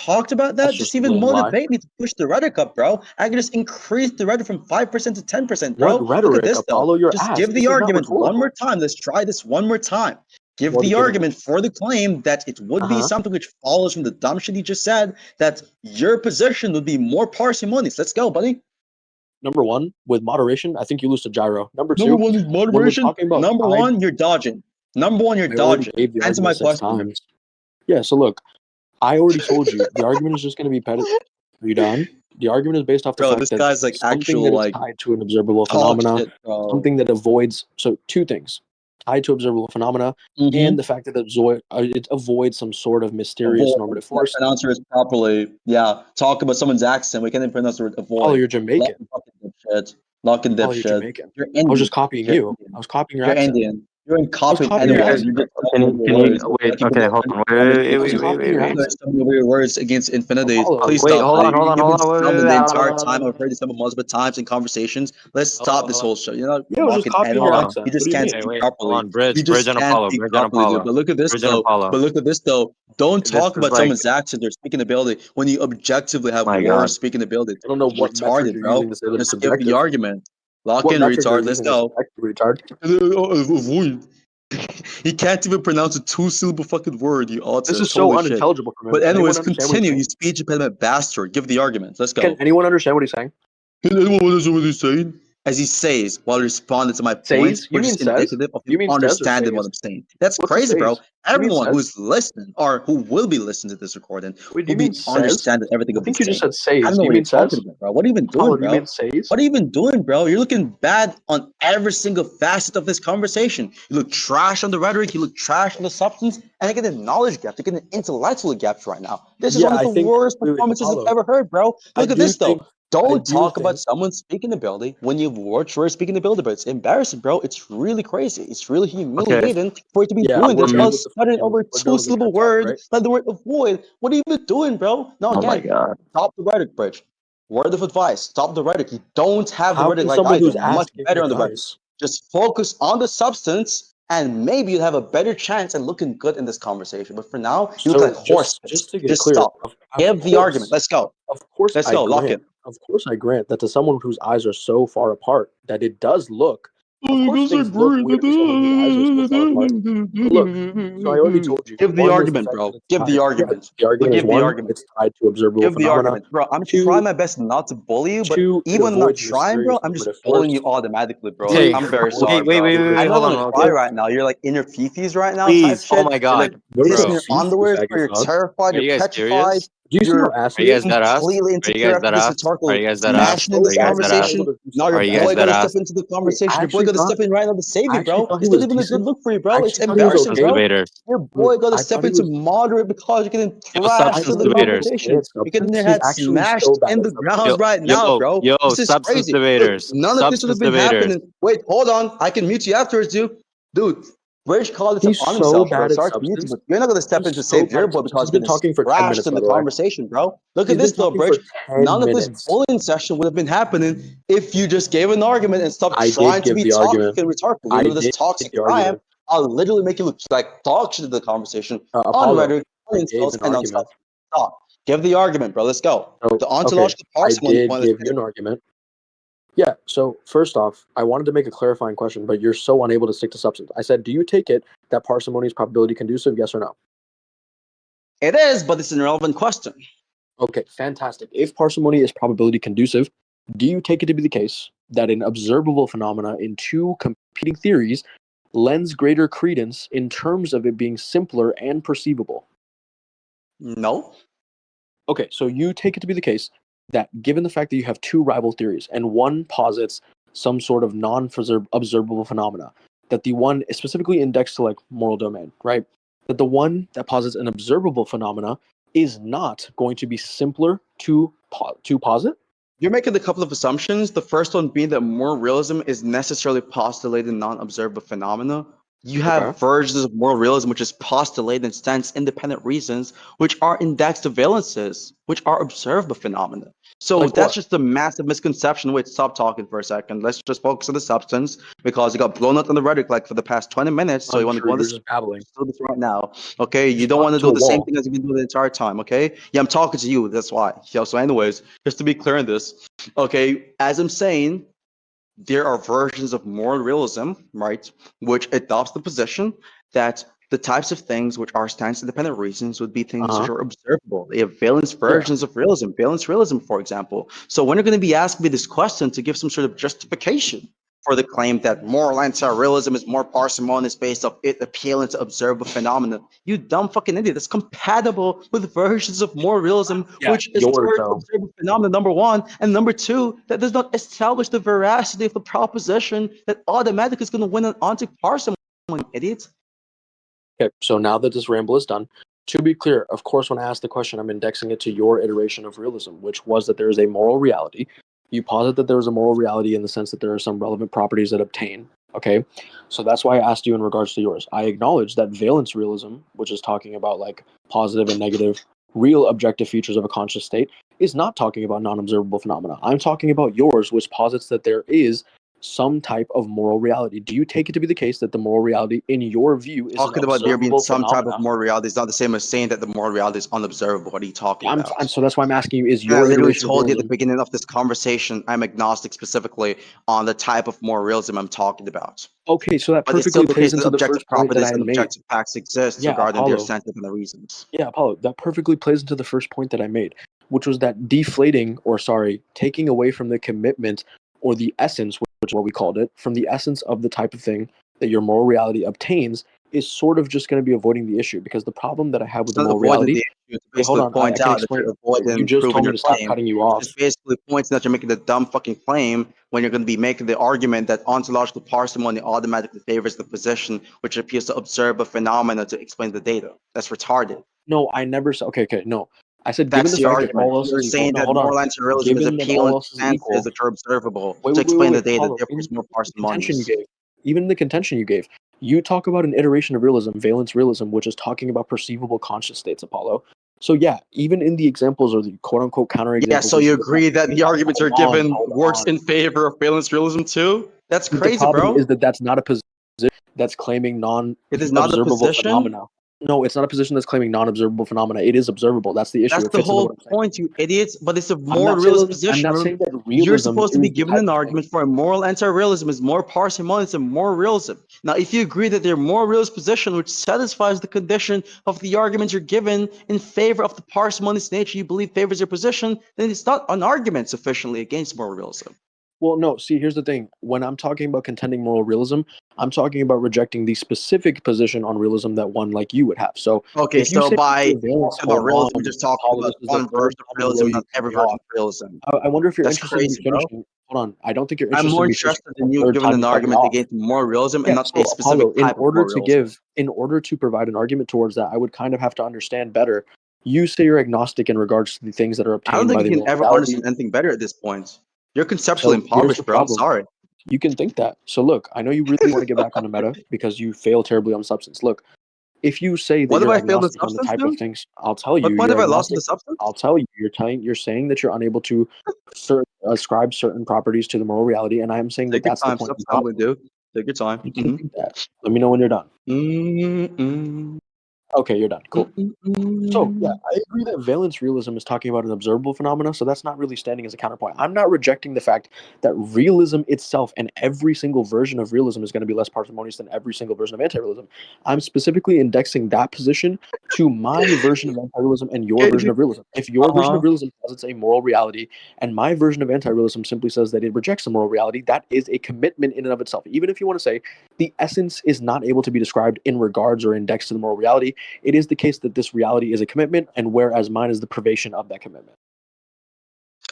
talked about that, That's just just a even blatant lie. motivate me to push the rhetoric up, bro. I can just increase the rhetoric from 5% to 10%, bro. What Look at rhetoric, this, though. Apollo? Your Just ass. give This the is not argument one more rhetorical. time. Let's try this one more time. Give What are the you giving it? argument for the claim that it would be something which follows from the dumb shit you just said, that your position would be more parsimonious. Let's go, buddy. Number one, with moderation, I think you lose to Gyro. Number Number two, one is when we're moderation. talking about Number time, one, you're dodging. Number one, you're I already dodging. gave the Answer my argument 6 question. times. Yeah, so look, I already told you the argument is just going to be petty. Are you done? The argument is based off the Bro, fact this that guy's like something actual that is like tied to an observable talk phenomena, shit, bro. something that avoids. So two things: tied to observable phenomena, and the fact that it avoids some sort of mysterious Avoid. normative Can't force. pronounce yours properly. Yeah, talk about someone's accent. We can't even pronounce the word Oh, avoid. you're Lock Jamaican. and fucking dipshit. Lock and Oh, you're dipshit. Jamaican. You're I was Indian. just copying You're you. I Indian. was copying your You're accent. Indian. You ain't I was copying copying You your anyone. guys, accent. You're just can stumbling you over can you words. wait? Like you've been Okay, hold on. Wait, I was wait, wait, copying wait, your wait, wait. accent. stumbling over your words against infinity. Apollo. Please Wait, stop. hold on, hold on, You've hold been on. stumbling the entire Wait, time. I've heard you stumble multiple times in conversations. Let's stop this hello. whole show. You're not Yeah, I was just mocking copying your Hold anyone. on. You accent. What just do you can't mean? Wait, speak wait, hold properly. on. You Bridge just and can't Apollo. speak Bridge and properly, dude. Apollo. But look at this Bridge and though. Apollo. But look at this though. Don't This talk is about like, someone's accent or speaking ability when you objectively have my more God. speaking ability. I don't know what metric Retarded, you're bro. using to say that it's Just give the subjective. argument. Lock What in, metric are retard. you Let's using as go. subjective, retard? Avoid. He can't even pronounce a two-syllable fucking word, you This autist. is so Holy shit. unintelligible for him. But Can anyone anyways, understand what he's continue, you saying? speech impediment bastard. Give the argument. Let's Can go. anyone understand what he's saying? Anyone understand what he's saying? As he says while responding to my points, Says? You which mean is says? indicative of him You mean says or understanding what says? I'm saying. That's What's a crazy, bro. says? You mean Everyone who says? is listening or who will be listening to this recording Wait, do will you mean be says? understanding everything I I'll be think you just saying. said I don't says. know Do you what you're mean talking says? about, bro. What are you even doing, Apollo, do you bro? mean says? What are you even doing, bro? You're looking bad on every single facet of this conversation. You look trash on the rhetoric, you look trash on the substance, and you're getting knowledge gaps, you're getting intellectual gaps right now. This is Yeah, one of I the think. worst Wait, performances I've Apollo. ever heard, bro. I Look at do this though. think. I Don't do talk about think. someone's speaking ability when you've watched your speaking ability, but it's embarrassing, bro. It's really crazy. It's really Okay. humiliating for you to be Yeah, doing we're this done while with the stuttering fucking. over We're done with the two-syllable TED talk, word right? like the word avoid. What are you even doing, bro? No, Oh my again, God. stop the rhetoric, Bridge. Word of advice, stop the rhetoric. You don't have the How rhetoric can like someone I do. who's I'm much asked give better on the rhetoric. advice? Just focus on the substance, and maybe you'll have a better chance at looking good in this conversation. But for now, you look like So horse just piss. to get Just clear, stop. of Give the argument. course, Let's go. of course Let's I go. Lock grant, in. of course I grant that to someone whose eyes are so far apart that it does look, Oh, of you course guys are things look great. weird to someone whose eyes are so far apart. But look, so I already told you, Give the one is the argument, fact that bro. it's Give the tied. Yeah, argument. the But argument is give the one, argument. it's tied to observable Give the phenomena. argument, bro. I'm trying Two, my best not to bully you, but two, it even when I'm not avoids trying, bro, mysterious I'm just normative bullying force. you automatically, bro. Like, Three, Okay. I'm it very avoids sorry, Wait, wait, bro. wait, wait, mysterious I wait. know Hold you're on. gonna cry Okay. right now. You're like in your fifis right now, type Please. Oh shit. my You're like God, You're pissing a bro. your fifi, underwear, faggot bro. You're fuck. terrified. Are You're you guys petrified. serious? Do you see how You're ass Are he you is? guys that ass? completely Are you insecure guys after that this ass? Are rhetorical you guys that He's ass? smashing in so this Are you guys bad he's that not ass? able conversation. to do Now your Are you something. guys boy that gotta ass? step into the Wait, I conversation. Your boy actually gotta thought step in right now to save I you, actually bro. thought he It's not was even a good decent. look for you, I bro. It's actually thought he Yo, was embarrassing, substance okay. bro. debaters. Your Wait, boy got to I step thought he into was. moderate because you're getting Yo, thrashed I substance in the thought he was debaters. okay conversation. at You're getting substance. your He's head actually smashed so bad in at the substance. ground right now, bro. This is Substance crazy. Look, debaters. none of this would Substance have been debaters. happening. Wait, hold on. I can mute you afterwards, dude. Dude, Rage called this He's upon so himself, bro. bad at Sorry to mute you, substance. but you're not going to step in He's to so save bad your at boy substance. because He's you're been getting talking for 10 thrashed minutes, in by the the way. conversation, bro. Look He's at been this, though, talking for Bridge. 10 None of this minutes. bullying session would have been happening if you just gave an argument and stopped I did trying to give be the toxic argument. and rhetorical. You I know, this did give toxic the as I am, argument. I'll literally make you look like dog shit in the conversation on Apollo, rhetoric, on I gave insults, an and on argument. substance. Stop. Give the argument, bro. Let's go. So, The okay, ontological I parsimony did point. Let's give get you it. an argument. Yeah, so first off, I wanted to make a clarifying question, but you're so unable to stick to substance. I said, do you take it that parsimony is probability conducive, yes or no? It is, but it's an irrelevant question. Okay, fantastic. If parsimony is probability conducive, do you take it to be the case that an observable phenomena in two competing theories lends greater credence in terms of it being simpler and perceivable? No. Okay, so you take it to be the case that given the fact that you have two rival theories and one posits some sort of non-observable phenomena, that the one is specifically indexed to like moral domain, right? That the one that posits an observable phenomena is not going to be simpler to posit. You're making a couple of assumptions. The first one being that moral realism is necessarily postulated non-observable phenomena. You Okay. have versions of moral realism which is postulated and stands independent reasons, which are indexed valences, which are observable phenomena. So Like that's what? just a massive misconception. Wait, stop talking for a second. Let's just focus on the substance because you got blown up on the rhetoric like for the past 20 minutes. So you want to go Untrue. on You're this just babbling. do this right now. Okay, you Just don't want talking to to do a the same wall. thing as you've been doing the entire time. Okay, yeah, I'm talking to you. That's why. Yeah, so, anyways, just to be clear on this, okay, as I'm saying, there are versions of moral realism, right, which adopts the position that the types of things which are stance independent reasons would be things which Uh-huh. are observable. They have valence Yeah. versions of realism, valence realism, for example. So when you're going to be asking me this question to give some sort of justification for the claim that moral anti-realism is more parsimonious based off it appealing to observable phenomena. You dumb fucking idiot. That's compatible with versions of moral realism, Yeah, which yours assert though. observable phenomena, number one, and number two, that does not establish the veracity of the proposition that automatic is going to win an ontic parsimony, idiot. Okay, so now that this ramble is done, to be clear, of course, when I ask the question, I'm indexing it to your iteration of realism, which was that there is a moral reality. You posit that there is a moral reality in the sense that there are some relevant properties that obtain. Okay, so that's why I asked you in regards to yours. I acknowledge that valence realism, which is talking about like positive and negative, real objective features of a conscious state, is not talking about non-observable phenomena. I'm talking about yours, which posits that there is some type of moral reality. Do you take it to be the case that the moral reality, in your view, is an Talking about there being observable some type of phenomena? moral reality is not the same as saying that the moral reality is unobservable. What are you talking about? So that's why I'm asking you: is And I your literally iteration of told you at the realism beginning of this conversation, I'm agnostic specifically on the type of moral realism I'm talking about. okay? So that But it's still perfectly the case plays that into the objective first point that I properties had and made. objective facts exist Yeah, regarding their Apollo. scientific reasons. Yeah, Apollo. That perfectly plays into the first point that I made, which was that deflating, or sorry, taking away from the commitment or the essence, which is what we called it, from the essence of the type of thing that your moral reality obtains, is sort of just going to be avoiding the issue. Because the problem that I have with It's the not moral avoiding reality. the issue. It's Okay, hold basically on. I point can out that explain. you're You avoiding just proving told me your to stop claim. cutting you It's off. just basically pointing that you're making the dumb fucking claim when you're going to be making the argument that ontological parsimony automatically favors the position which appears to observe a phenomena to explain the data. That's retarded. No, I never said. Okay. No, I said given That's the the fact that argument. all else You're is equal. saying No, that hold on. moral anti-realism is Given that all appealing else to is senses equal. which are observable Wait, to wait, wait, explain wait, the wait. data, Apollo, therefore it's more the contention you parsimonious. gave, even the contention you gave, you talk about an iteration of realism, valence realism, which is talking about perceivable conscious states, Apollo. So yeah, even in the examples or the quote unquote Yeah, counterexamples so that you you agree that the arguments are given hold works on. in favor of valence realism too? That's But the crazy, problem bro. is that that's not a position that's claiming It is not a non-observable position. phenomena. No, it's not a position that's claiming non-observable phenomena. It is observable. That's the issue. That's It the fits into what whole I'm saying. point, you idiots. But it's a I'm more not saying realist that, I'm position. not saying that You're realism supposed to be is the given type an of thing. argument for a moral anti-realism is more parsimonious and more realism. Now, if you agree that their more realist position, which satisfies the condition of the arguments you're given in favor of the parsimonious nature you believe favors your position, then it's not an argument sufficiently against moral realism. Well, no, see, here's the thing. When I'm talking about contending moral realism, I'm talking about rejecting the specific position on realism that one like you would have. So Okay, if you so say by your valence, talking about hold realism, we're on, just talking Apollo, about this is the one third version of time in a row realism, you not cut every me version off. of realism. I wonder if you're That's interested in me crazy, bro. finishing. Hold on, I don't think you're I'm interested more in me finishing interested the in you third giving time an you cut me argument off. against moral realism and Yeah, not so a specific Apollo, type of moral realism. in order to provide an argument towards that, I would kind of have to understand better. You say you're agnostic in regards to the things that are I don't obtained by think the you can moral ever reality. understand anything better at this point. You're conceptually So here's the impoverished, bro. I'm problem. sorry. You can think that. So look, I know you really want to get back on the meta because you fail terribly on substance. Look, if you say that What have you're I failed in agnostic on the substance, type of dude? things, I'll tell you What point you're have I lost in the agnostic. substance? I'll tell you you're saying that you're unable to ascribe certain properties to the moral reality, and I'm saying that Take your that's the time. point Stop I'm stumbling, positing. dude. Take your time. You can think that. Let me know when you're done. Mm-mm. Okay, you're done. Cool. So yeah, Mm-mm. I agree that valence realism is talking about an observable phenomena, so that's not really standing as a counterpoint. I'm not rejecting the fact that realism itself and every single version of realism is going to be less parsimonious than every single version of anti-realism. I'm specifically indexing that position to my version of anti-realism and your Okay, version dude. of realism. If your version Uh-huh. of realism posits a moral reality and my version of anti-realism simply says that it rejects a moral reality, that is a commitment in and of itself. Even if you want to say the essence is not able to be described in regards or indexed to the moral reality, it is the case that this reality is a commitment, and whereas mine is the privation of that commitment.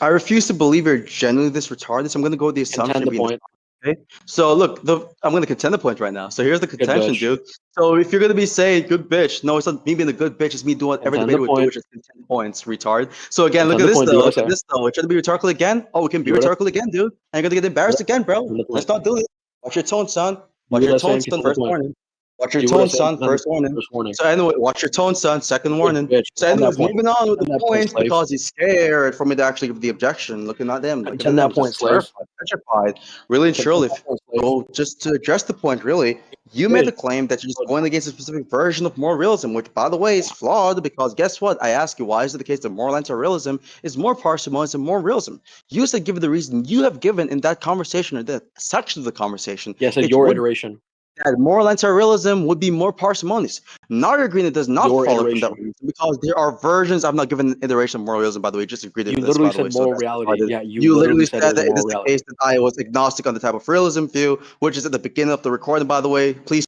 I refuse to believe you're genuinely this retarded, so I'm going to go with the assumption Contend of the being this. point. Okay? So look, I'm going to contend the point right now. So here's the Good contention, bitch. dude. So if you're going to be saying good bitch, no, it's not me being a good bitch. It's me doing what every Contend the debater would do, point. which is contend points, retard. So again, look Contend at the this point. Do though. what I Look at say. this though. We're trying to be rhetorical again. Oh, we can be Do what I rhetorical again, dude. And you're going to get embarrassed again, bro. contend the Let's point. not do it. Watch your tone, son. Do Watch what your I say tone, and son. contend the First point. warning. Watch your Do what I tone, say and son. contend the First point. warning. First warning. So anyway, watch your tone, son. Second Good warning. bitch. So Contend that anyways, point. moving on with the Contend that point, points slave. because he's scared for me to actually give the objection. Looking at him. Look at Contend him. that point, Just slave. terrified, petrified. Really and Contend truly. that point, slave. So just to address the point, really, you made Bitch. the claim that you're just going against a specific version of moral realism, which, by the way, is flawed because guess what? I ask you, why is it the case that moral anti-realism is more parsimonious than moral realism? You said, given the reason you have given in that conversation or that section of the conversation, Yeah, I said it your would iteration. that moral anti-realism would be more parsimonious. Not agreeing it does not Your follow from that iteration. reason because there are versions. I'm not giving an iteration of moral realism, by the way. Just agreed You with this, literally by the way. said So moral that's reality. retarded. Yeah, you You literally literally said said it was that it moral is the reality. case that I was agnostic on the type of realism view, which is at the beginning of the recording, by the way. Please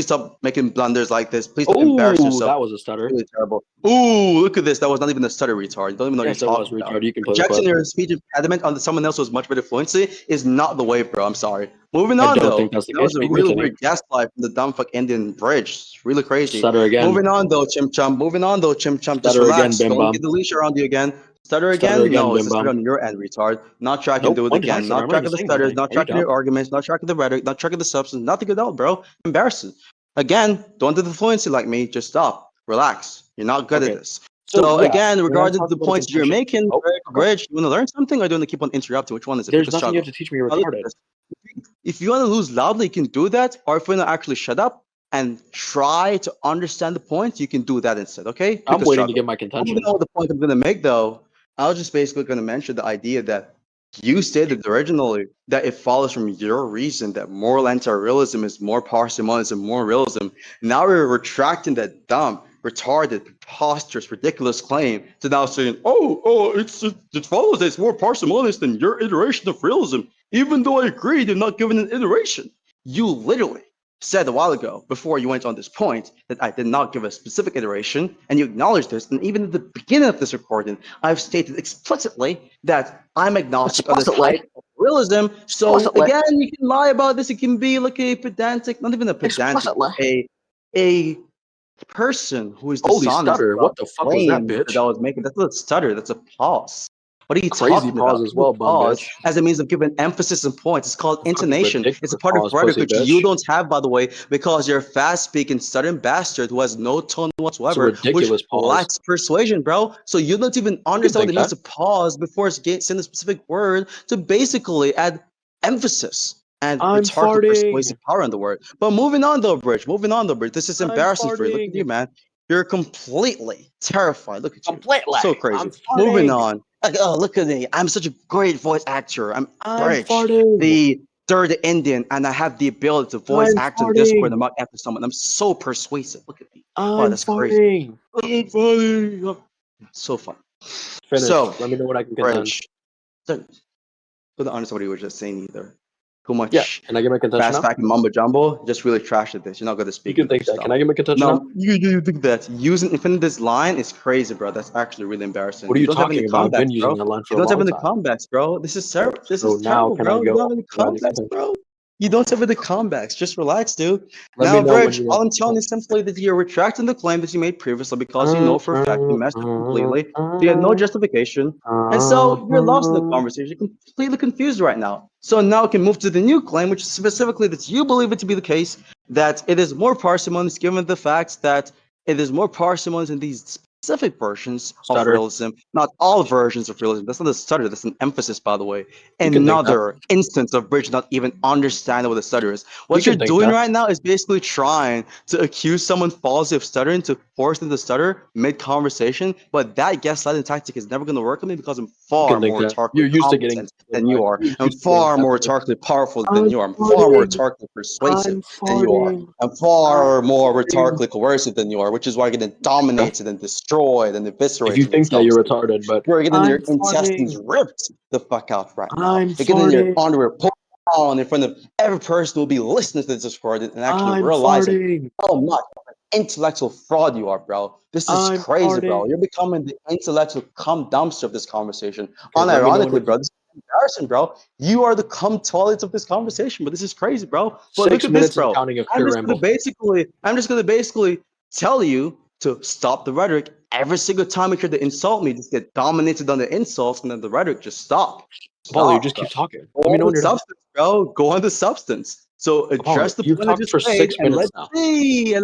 stop making blunders like this. Please don't embarrass Oh, yourself. that was a It's stutter. really terrible. Ooh, look at this. That was not even a stutter, retard. You don't even know what Yes, you're it was talking about. retard. You can play the Projecting clip. your speech impediment onto someone else with much better fluency is not the way, bro. I'm sorry. Moving I on, don't think though. that's the That case. was a You can really continue. weird gaslight from the dumb fuck Indian bridge. It's really crazy. Stutter again. Moving on, though, Chim Chum. Moving on, though, Chim Chum. Just Stutter again, relax. Bim Don't Bum. get the leash around you again. Stutter Stutter again? again, No, it's Bim a stutter Bum. on your end, retard. Not tracking Nope. do it When did I again. stutter? Not I'm not even tracking the saying stutters. anything. Not Are you tracking your dumb? arguments. Not tracking the rhetoric. Not tracking the substance. Nothing at all, bro. Embarrassing. Again, don't do the fluency like me. Just stop. Relax. You're not good at Okay. this. So So yeah, again, when I regarding talk the about a points you're contention, making, okay. Bridge, you want to learn something or do you want to keep on interrupting? Which one is it? Pick There's a nothing you have struggle. to teach me. You're Now look at retarded. this. If you want to lose loudly, you can do that. Or if you want to actually shut up and try to understand the point, you can do that instead. Okay? Pick I'm a waiting to struggle. get my Moving contention. on with the point I'm going to make, though, I was just basically going to mention the idea that you stated originally that it follows from your reason that moral anti-realism is more parsimonious and more realism. Now we're retracting that dumb, retarded, preposterous, ridiculous claim to now saying, it follows that it's more parsimonious than your iteration of realism, even though I agreed you're not given an iteration. You literally said a while ago, before you went on this point, that I did not give a specific iteration, and you acknowledged this. And even at the beginning of this recording, I've stated explicitly that I'm agnostic on the Explicitly. type of realism. So Explicitly. again, you can lie about this. It can be like a pedantic, not even a pedantic, Explicitly. but a person who is Holy dishonest stutter. about What the the fuck was that, claims that bitch? I was making. That's not a stutter. That's a pause. What are you Crazy talking pause about? as well, bum Pause bitch. as a means of giving emphasis and points. It's called A fucking intonation. It's a ridiculous part of pause, rhetoric pussy which you bitch. don't have, by the way, because you're a fast-speaking, stuttering bastard who has no tone It's a whatsoever, which ridiculous pause. lacks persuasion, bro. So you don't even You can understand what think it means that. to pause before saying a specific word to basically add emphasis and I'm rhetorical farting. persuasive power in the word. But moving on, though, Bridge. Moving on, though, Bridge. This is I'm embarrassing for you. Look at you, farting. man. You're completely terrified. Look at you. Completely. So crazy. I'm Moving farting. on. Like, oh, look at me. I'm such a great voice actor. I'm I'm Bridge, farting. the third Indian, and I have the ability to voice I'm act in Discord and farting. mock after someone. I'm so persuasive. Look at me. Wow, I'm that's crazy. farting. I'm funny. So fun. Finished. So, Let me know when I can contend. Bridge. Don't understand what you were just saying either. Too Yeah. much Can I get my contention fast now? fact and mumbo jumbo. Just really trashed at this. You're not going to You speak can either. think Just that. Can stop. I get my contention now? No, you think that using infinitive line is crazy, bro. That's actually really embarrassing. What are You you don't have any talking about? I've been comebacks, using bro. that line for You a don't have long any time. comebacks, bro. This So is now terrible, can I bro. You don't go have any about the comebacks, contention? bro. You don't have any comebacks. Just relax, dude. Let me Now, know when Bridge, you all want. I'm telling you simply that you're retracting the claim that you made previously because you know for a fact you messed up completely. So you had no justification. And so you're lost in the conversation, completely confused right now. So now we can move to the new claim, which is specifically that you believe it to be the case that it is more parsimonious given the fact that it is more parsimonious in these specific versions of Stutter. realism, not all versions of realism. That's not a stutter, that's an emphasis, by the way. You can think that. Another instance of Bridge not even understanding what a stutter is. You What you're can think doing that. right now is basically trying to accuse someone falsely of stuttering to force them to stutter mid conversation, but that gaslighting tactic is never going to work on me because I'm You far can think more that. rhetorically You're used to getting competent than you are. You're I'm used to getting far more peppered. rhetorically powerful than I'm you are. I'm far more farting. rhetorically persuasive I'm than you are. farting. I'm I'm far more farting. rhetorically coercive than you are, which is why you're getting dominated and destroyed and If you eviscerated and think that, self. you're retarded, but You're getting your I'm intestines farting. ripped the fuck out right now. I'm You're getting your farting. underwear pulled on in front of every person who will be listening to this Discord and actually I'm realizing farting. how much of an intellectual fraud you are, bro. This is I'm crazy, bro. farting. You're becoming the intellectual cum dumpster of this conversation. Okay, let me know when Unironically, you're bro, this is embarrassing, bro. You are the cum toilets of this conversation, but this is crazy, bro. But look 6 at this, minutes and bro. counting of pure ramble. I'm just gonna basically tell you to stop the rhetoric. Every single time you try to insult me, just get dominated on the insults, and then the rhetoric just stop. Apollo, you Stop, just bro. keep talking. Go Let me on know the when you're done. substance, bro. Go on the substance. So Apollo, address the you've point I talked just for made, 6 and minutes now.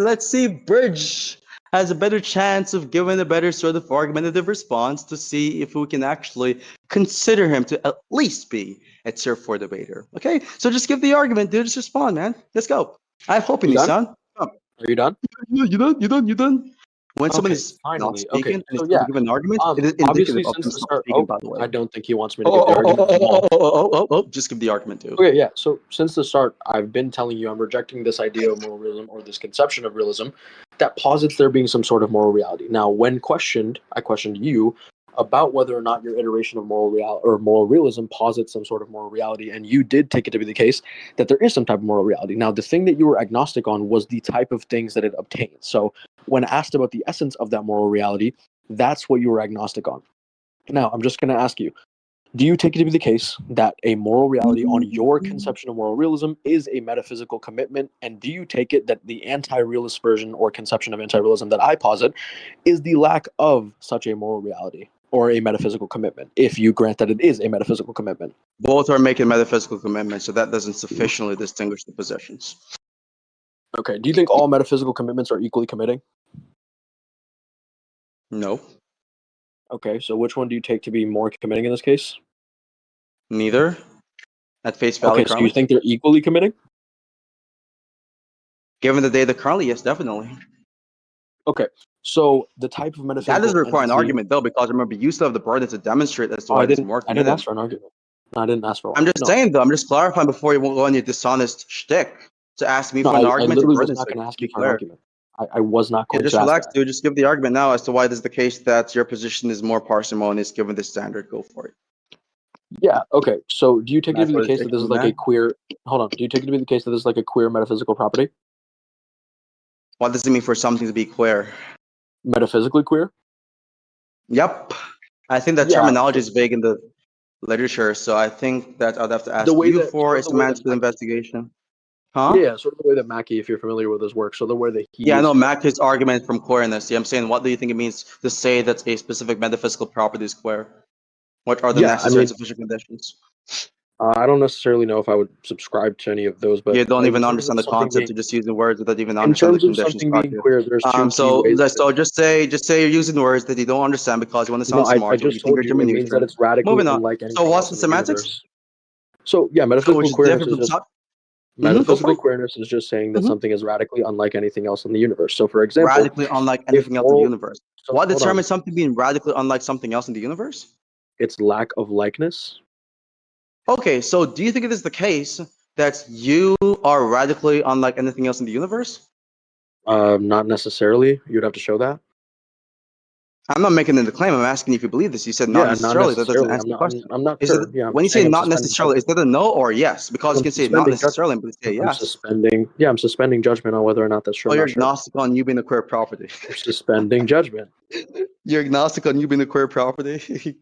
let's see, Bridge has a better chance of giving a better sort of argumentative response to see if we can actually consider him to at least be a tier 4 debater. Okay, so just give the argument, dude. Just respond, man. Let's go. I have hope in You you, done? son. Come. Are you done? You done? You done? when Okay, somebody's not finally. Okay, speaking and is so told yeah. to give an argument, it is Obviously, indicative of since them the stop start. speaking. Oh, By the way. I don't think he wants me to Oh, give the oh, oh, argument oh, at oh, all. oh, oh, oh, oh, just give the argument, dude. Okay, yeah. So since the start, I've been telling you I'm rejecting this idea of moral realism or this conception of realism that posits there being some sort of moral reality. Now, when questioned, I questioned you about whether or not your iteration of moral real or moral realism posits some sort of moral reality, and you did take it to be the case that there is some type of moral reality. Now, the thing that you were agnostic on was the type of things that it obtains. So, when asked about the essence of that moral reality, that's what you were agnostic on. Now, I'm just going to ask you, do you take it to be the case that a moral reality on your conception of moral realism is a metaphysical commitment? And do you take it that the anti-realist version or conception of anti-realism that I posit is the lack of such a moral reality or a metaphysical commitment, if you grant that it is a metaphysical commitment? Both are making metaphysical commitments, so that doesn't sufficiently distinguish the positions. Okay. Do you think all metaphysical commitments are equally committing? No, Okay. So which one do you take to be more committing in this case? neither. At face value, Okay. So you currently. think they're equally committing? Given the data currently, yes, definitely. Okay. So the type of That metaphysical doesn't require an entity. argument, though, because remember, you still have the burden to demonstrate as to Oh, why I it is didn't. more I didn't committed. ask for an argument. No, I didn't ask for one. I'm just No. saying, though, I'm just clarifying before you go on your dishonest shtick to ask me No, for an I argument. Your literally was burden's not like, going to to ask be you for an clear. argument. I was not Yeah, going just to ask relax, that. dude. Just give the argument now as to why it is the case that your position is more parsimonious given the standard. Go for it. Yeah. Okay. So do you take it to That's be what the it's case that this taking, is like a man. queer? Hold on. Do you take it to be the case that this is like a queer metaphysical property? What does it mean for something to be queer? Metaphysically queer? Yep. I think that Yeah. terminology is vague in the literature, so I think that I'd have to The ask way you that for sort a of the way that semantic Mackie. investigation. Yeah, Huh? yeah, sort of the way that Mackie, if you're familiar with his work, so the way that he Yeah, I know is. Mackey's argument from queerness. Yeah, I'm saying, what do you think it means to say that a specific metaphysical property is queer? What are the Yeah. I necessary and mean, sufficient conditions? I don't necessarily know if I would subscribe to any of those, but You don't in even terms understand of the something concept. being You're just using words without even in understand the terms of conditions. something Got being you. queer, there's two key So, ways that. just say you're using words that you don't understand because you want to No, sound I smart or you just think told you're you it means that diminution. it's radically Moving on. unlike So, anything what's else the in the semantics? universe. So yeah, So, which metaphysical is queerness different is from just Go for metaphysical it. queerness is just saying that hmm something is radically unlike anything else in the universe. So for example, Radically unlike if anything else in the moral universe. so What hold on, determines something being radically unlike something else in the universe? it's lack of likeness. Okay, so do you think it is the case that you are radically unlike anything else in the universe? Not necessarily. You'd have to show that. I'm not making the claim. I'm asking if you believe this. You said not Yeah, not necessarily. That doesn't necessarily. answer the question. I'm not Is it sure. Yeah, I'm when you just say saying I'm not suspending necessarily? Is judgment. that a no or yes? Because you I'm can say not suspending judgment. necessarily, but say I'm yes. suspending. Yeah, I'm suspending judgment on whether or not that's true. Oh, I'm you're not sure. agnostic on you being a queer property. I'm suspending judgment. You're agnostic on you being a queer property. I You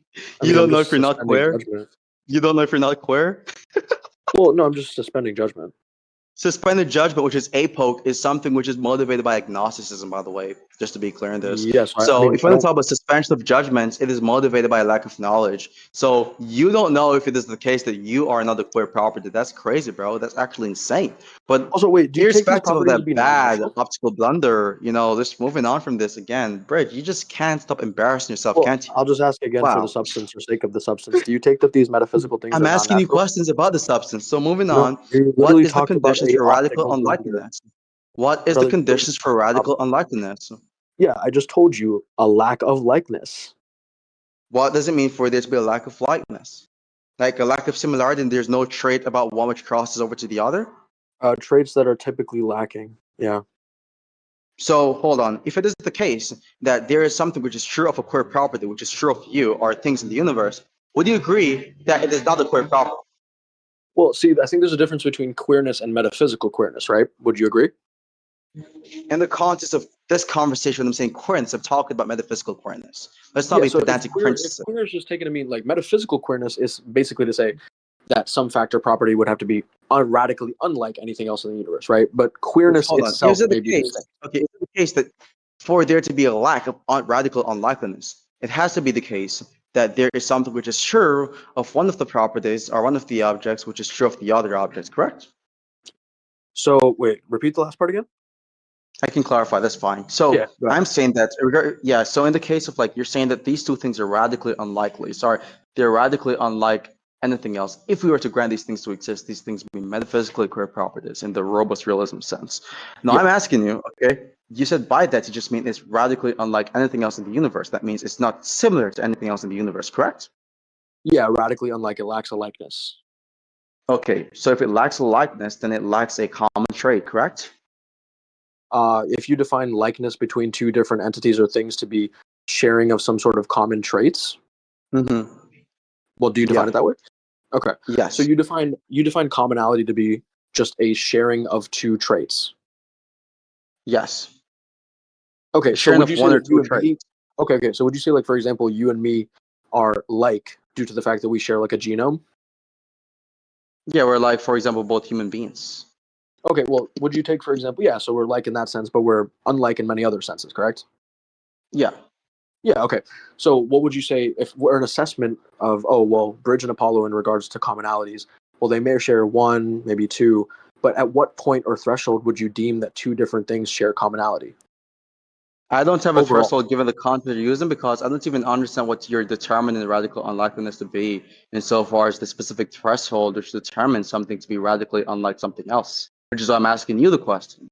mean, I'm don't know if just you're not suspending queer. judgment. You don't know if you're not queer. Well, no, I'm just suspending judgment. Suspended judgment, which is apoc, is something which is motivated by agnosticism, by the way, just to be clear in this. Yes, I So mean, if you I want to don't. talk about suspension of judgments, it is motivated by a lack of knowledge. So you don't know if it is the case that you are another queer property. That's crazy, bro. That's actually insane. But Also, wait, do you take these irrespective of properties that to be bad non-neutral? optical blunder, just moving on from this again, Bridge, you just can't stop embarrassing yourself, Well, can't you? I'll just ask again for the Wow. substance or sake of the substance. Do you take that these metaphysical things I'm are asking you non-natural? questions about the substance. So moving No, on, you what literally is the talked about conditions a for radical optical blunder. unlikeness? What is the Brother, you literally conditions for radical talked unlikeness? yeah, I just told you a lack of likeness. What does it mean for there to be a lack of likeness? Like a lack of similarity, and there's no trait about one which crosses over to the other? Traits that are typically lacking. Yeah. So hold on. If it is the case that there is something which is true of a queer property, which is true of you or things in the universe, would you agree that it is not a queer property? Well, see, I think there's a difference between queerness and metaphysical queerness, right? Would you agree? In the context of this conversation, when I'm saying queerness, I'm talking about metaphysical queerness. Let's not Yeah. be So pedantic if princess. queer is just taken to mean like metaphysical queerness is basically to say that some factor property would have to be radically unlike anything else in the universe, right? But queerness Hold on. itself Is it the may be case? distinct. Okay, is it the case that for there to be a lack of radical unlikeness, it has to be the case that there is something which is true of one of the properties or one of the objects which is true of the other objects, correct? So wait, repeat the last part again. I can clarify, that's fine. Yeah. So Go ahead. I'm saying that, yeah, so in the case of like, you're saying that these two things are radically unlikely. Sorry, they're radically unlike anything else. If we were to grant these things to exist, these things would be metaphysically queer properties in the robust realism sense. Now Yeah. I'm asking you, okay, you said by that you just mean it's radically unlike anything else in the universe. That means it's not similar to anything else in the universe, correct? Yeah, radically unlike, it lacks a likeness. Okay, so if it lacks a likeness, then it lacks a common trait, correct? If you define likeness between two different entities or things to be sharing of some sort of common traits, Mm-hmm. well, do you define Yeah. it that way? Okay. So Yes. you define commonality to be just a sharing of two traits. Yes. Okay, so Sharing would of you say one or that you two and me? traits. Okay. So would you say, like, for example, you and me are like due to the fact that we share like a genome? Yeah, we're like, for example, both human beings. Okay. Well, would you take, for example, yeah? So we're like in that sense, but we're unlike in many other senses, correct? Yeah. Yeah. Okay. So what would you say if we're an assessment of, oh well, Brij and Apollo in regards to commonalities? Well, they may share one, maybe two, but at what point or threshold would you deem that two different things share commonality I don't have a overall? threshold given the content you're using because I don't even understand what you're determining the radical unlikeliness to be insofar as the specific threshold which determines something to be radically unlike something else, which is why I'm asking you the question.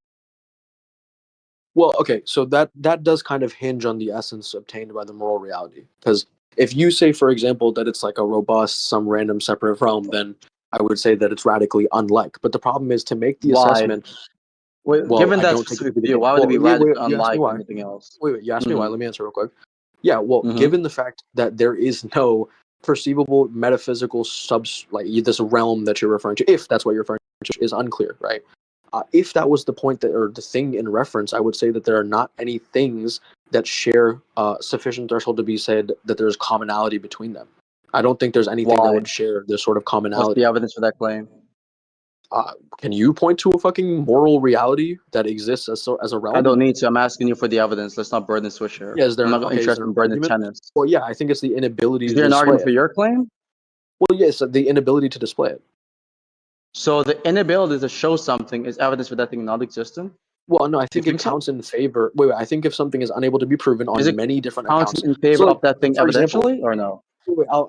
Well, okay, so that does kind of hinge on the essence obtained by the moral reality. Because if you say, for example, that it's like a robust, some random separate realm, then I would say that it's radically unlike. But the problem is to make the Why? assessment. Well, Well, given I that don't take it to specific be the view, case. why would it Well, be yeah, wait, radically you asked me unlike why. anything else? Wait, you asked me why. Mm-hmm. Let me answer real quick. Yeah, well, Mm-hmm. given the fact that there is no perceivable metaphysical like this realm that you're referring to, if that's what you're referring to, is unclear, right? If that was the point that or the thing in reference, I would say that there are not any things that share sufficient threshold to be said that there's commonality between them. I don't think there's anything that Why? would share this sort of What's the commonality. evidence for that claim? Can you point to a fucking moral reality that exists as a I realm? don't need to. I'm asking you for the evidence. Let's not burden switch here. Yeah, is there I'm an not is interested there in an burden argument? tennis. Well, yeah, I think it's the inability Is to there an display argument for it. your claim? Well, yes, the inability to display it. So the inability to show something is evidence for that thing not existent? Well, no, I Do you think it think so? counts in favor. Wait, I think if something is unable to be proven Is on it many different counting accounts. in So, favor like, of that thing for example, evidentially or no?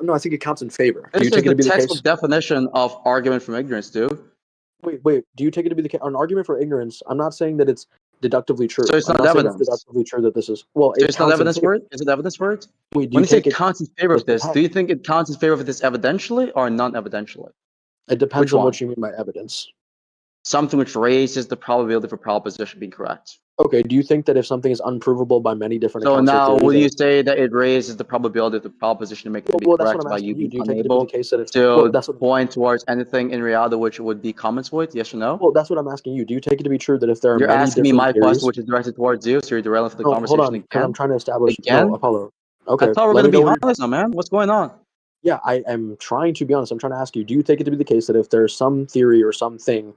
no, I think it counts in favor. Do you This is take it the to be the textbook case? definition of argument from ignorance, dude. Wait. Do you take it to be the case? An argument for ignorance. I'm not saying that it's deductively true. So it's I'm not not saying it's evidence. deductively true that this is. Well, So it it's not counts in evidence for favor. it? Is it evidence for it? Wait, do When you you say take it it? counts in favor It of this, do depends. you think it counts in favor of this evidentially or non-evidentially? It depends Which on one? what you mean by evidence. Something which raises the probability for proposition being correct. Okay. Do you think that if something is unprovable by many different So accounts or now, theories, would that you say that it raises the probability of the proposition to make it to be well, that's what correct I'm by you asking you. being Do you take it to be the unable case that if well, to that's what point towards anything in reality which would be comments with? Yes or no? well, that's what I'm asking you. Do you take it to be true that if there are You're many asking me different my question, theories? which is directed towards you, so you're derailing for the No, hold conversation on, because I'm again. trying to establish. No, Again? Apollo. I Okay, thought we were let gonna me be know when you're done. honest now, man. What's going on? Yeah, I am trying to be honest. I'm trying to ask you, do you take it to be the case that if there's some theory or something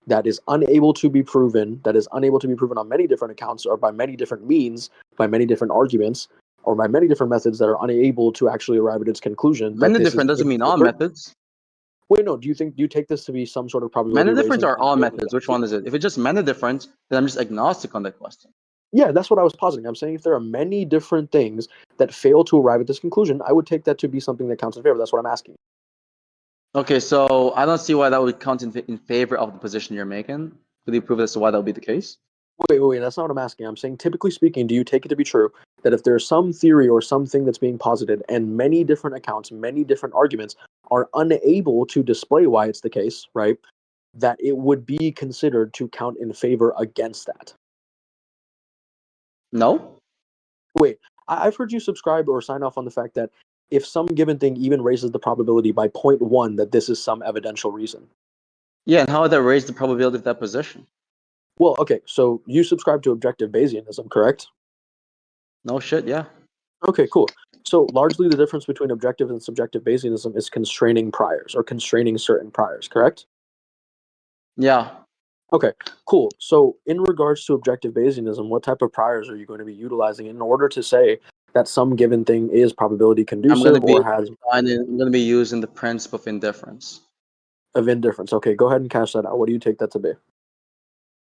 that is unable to be proven, on many different accounts or by many different means, by many different arguments, or by many different methods that are unable to actually arrive at its conclusion, that Many this is different doesn't in mean all favor? methods. Wait, no, do you take this to be some sort of probability Many different raising are in all favor of methods. the Which entity? one is it? If it's just many different, then I'm just agnostic on that question. Yeah, that's what I was positing. I'm saying if there are many different things that fail to arrive at this conclusion, I would take that to be something that counts in favor. That's what I'm asking. Okay, so I don't see why that would count in favor of the position you're making. Could you prove as to why that would be the case? Wait. That's not what I'm asking. I'm saying, typically speaking, do you take it to be true that if there's some theory or something that's being posited and many different accounts, many different arguments are unable to display why it's the case, right? That it would be considered to count in favor against that. No? Wait, I've heard you subscribe or sign off on the fact that if some given thing even raises the probability by 0.1 that this is some evidential reason. Yeah, and how would that raise the probability of that position? Well, okay, so you subscribe to objective Bayesianism, correct? No shit, yeah. Okay, cool. So largely the difference between objective and subjective Bayesianism is constraining priors or constraining certain priors, correct? Yeah. Okay, cool. So in regards to objective Bayesianism, what type of priors are you going to be utilizing in order to say that some given thing is probability conducive or has I'm gonna be using the principle of indifference. of indifference? Okay, go ahead and cash that out. What do you take that to be?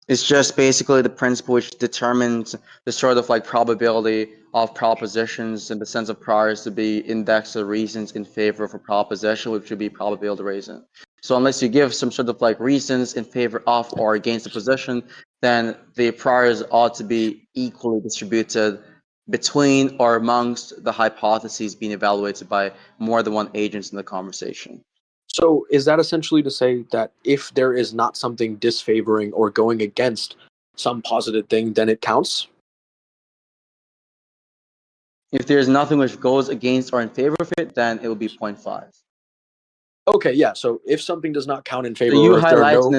It's just basically the principle which determines the sort of like probability of propositions in the sense of priors to be indexed or reasons in favor of a proposition, which would be probability raising. So unless you give some sort of like reasons in favor of or against the position, then the priors ought to be equally distributed between or amongst the hypotheses being evaluated by more than one agent in the conversation. So is that essentially to say that if there is not something disfavoring or going against some posited thing, then it counts? If there's nothing which goes against or in favor of it, then it will be 0.5. Okay, yeah. So if something does not count in So favor, or if there are no,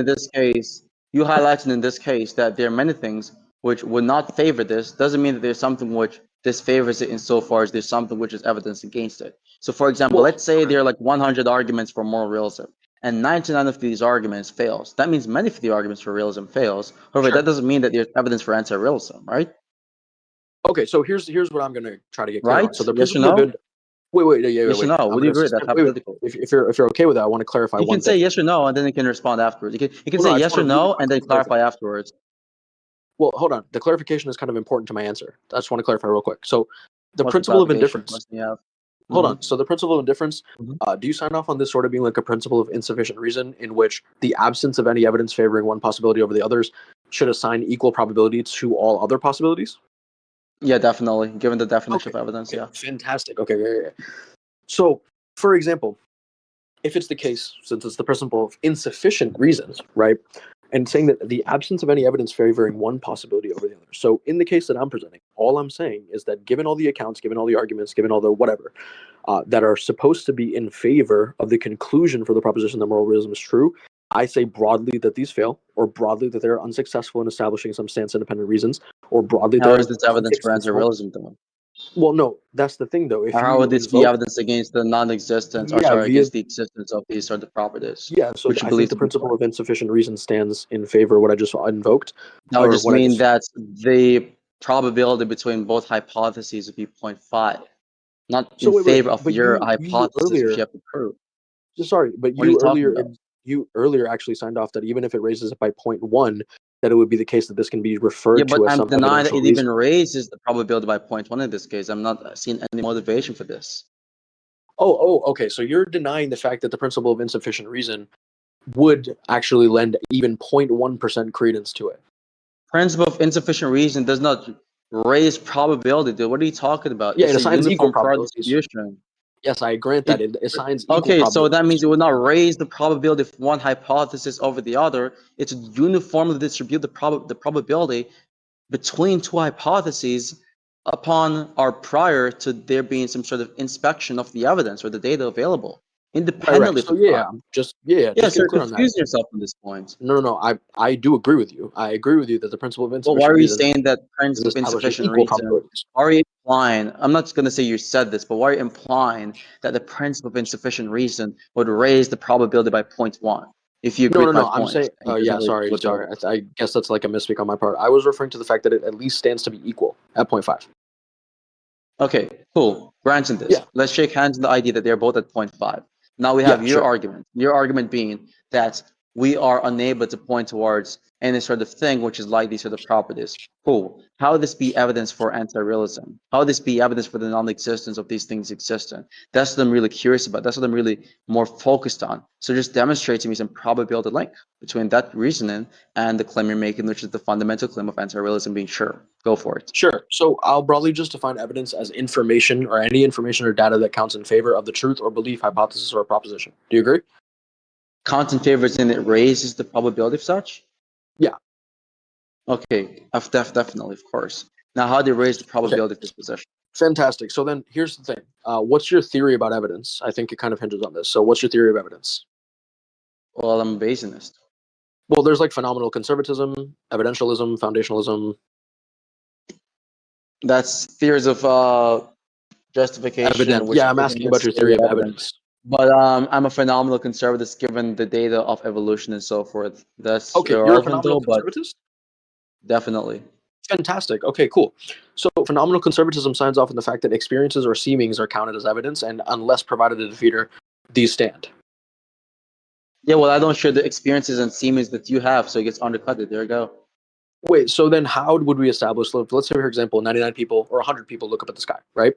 you highlighted in this case that there are many things which would not favor this. Doesn't mean that there's something which disfavors it insofar as there's something which is evidence against it. So, for example, well, let's say okay, there are like 100 arguments for moral realism, and 99 of these arguments fails. That means many of the arguments for realism fails. However, sure. that doesn't mean that there's evidence for anti-realism, right? Okay, so here's what I'm going to try to get clear on. Right? So the Yes or principle of no? Yes or wait. no? I'm Would you going agree? to That's wait. hypothetical. If you're okay with that, I want to clarify You one can say thing. yes or no, and then you can respond afterwards. You can Well, no, say I just yes or want to really no, and then clarify. clarify afterwards. Well, hold on. The clarification is kind of important to my answer. I just want to clarify real quick. So the What's the principle of clarification indifference. question you have? Hold on. So the principle of indifference, Mhm. do you sign off on this sort of being like a principle of insufficient reason in which the absence of any evidence favoring one possibility over the others should assign equal probability to all other possibilities? Yeah, definitely. Given the definition Okay. of evidence, Okay. yeah. Fantastic. Okay. Yeah. So, for example, if it's the case, since it's the principle of insufficient reasons, right? And saying that the absence of any evidence favoring one possibility over the other. So, in the case that I'm presenting, all I'm saying is that given all the accounts, given all the arguments, given all the whatever, that are supposed to be in favor of the conclusion for the proposition that moral realism is true, I say broadly that these fail, or broadly that they're unsuccessful in establishing some stance independent reasons, or broadly How they're is this evidence for unsuccessful. anti-realism then? Well, no, that's the thing though. If Or how you would this be invoke, evidence against the non-existence, or yeah, sorry, via against the existence of these sort of properties, yeah, so which you I think believe the to be principle of correct? insufficient reason stands in favor of what I just invoked, That would or just what I mean just. that the probability between both hypotheses would be 0.5, not So in wait, favor of but your you hypothesis, which you earlier, have to prove. sorry, but What are you talking about? you earlier actually signed off that even if it raises it by 0.1, that it would be the case that this can be Yeah, referred but to as I'm some denying that evidential it even reason. raises the probability by 0.1 in this case. I'm not seeing any motivation for this. Okay. So you're denying the fact that the principle of insufficient reason would actually lend even 0.1% credence to it. Principle of insufficient reason does not raise probability, dude. What are you talking about? Yeah, it It's a assigns equal uniform prior probabilities. distribution. Yes, I grant that It it assigns equal okay, so that probabilities. means it would not raise the probability of one hypothesis over the other. It's uniformly distribute the probability between two hypotheses upon or prior to there being some sort of inspection of the evidence or the data available, Right. independently of So the prior. yeah, Yeah, just so getting you're clear on that. confusing yourself from this point. No. I do agree with you. I agree with you that the principle of Well, why insufficient are you reason saying that is principle of establishing insufficient equal reason? probabilities. Why are you implying? I'm not going to say you said this, but why are you implying that the principle of insufficient reason would raise the probability by 0.1 if you agree with my No. I'm point? saying, And there's yeah, no sorry. probability. I guess that's like a misspeak on my part. I was referring to the fact that it at least stands to be equal at 0.5. Okay, cool. Granting this, Yeah. let's shake hands on the idea that they're both at 0.5. Now we have Yeah, your sure. argument. Your argument being that we are unable to point towards any sort of thing which is like these sort of properties. Cool. How would this be evidence for anti-realism? How would this be evidence for the non-existence of these things existing? That's what I'm really curious about. That's what I'm really more focused on. So just demonstrate to me some probability link between that reasoning and the claim you're making, which is the fundamental claim of anti-realism being sure. Go for it. Sure. So I'll broadly just define evidence as information or any information or data that counts in favor of the truth or belief, hypothesis, or proposition. Do you agree? Content favorites and it raises the probability of such? Yeah. Okay, definitely, of course. Now, how do you raise the Okay. probability of this possession? Fantastic. So then here's the thing. What's your theory about evidence? I think it kind of hinges on this. So what's your theory of evidence? Well, I'm a Bayesianist. Well, there's like phenomenal conservatism, evidentialism, foundationalism. That's theories of justification, which Yeah, I'm doesn't asking about your necessarily theory of evidence. evidence. But I'm a phenomenal conservatist given the data of evolution and so forth. That's Okay, you're a irrelevant phenomenal though, but conservatist? definitely. Fantastic. Okay, cool. So phenomenal conservatism signs off on the fact that experiences or seemings are counted as evidence, and unless provided a defeater, these stand. Yeah, well, I don't share the experiences and seemings that you have, so it gets undercut. There you go. Wait, so then how would we establish, let's say, for example, 99 people or 100 people look up at the sky, right?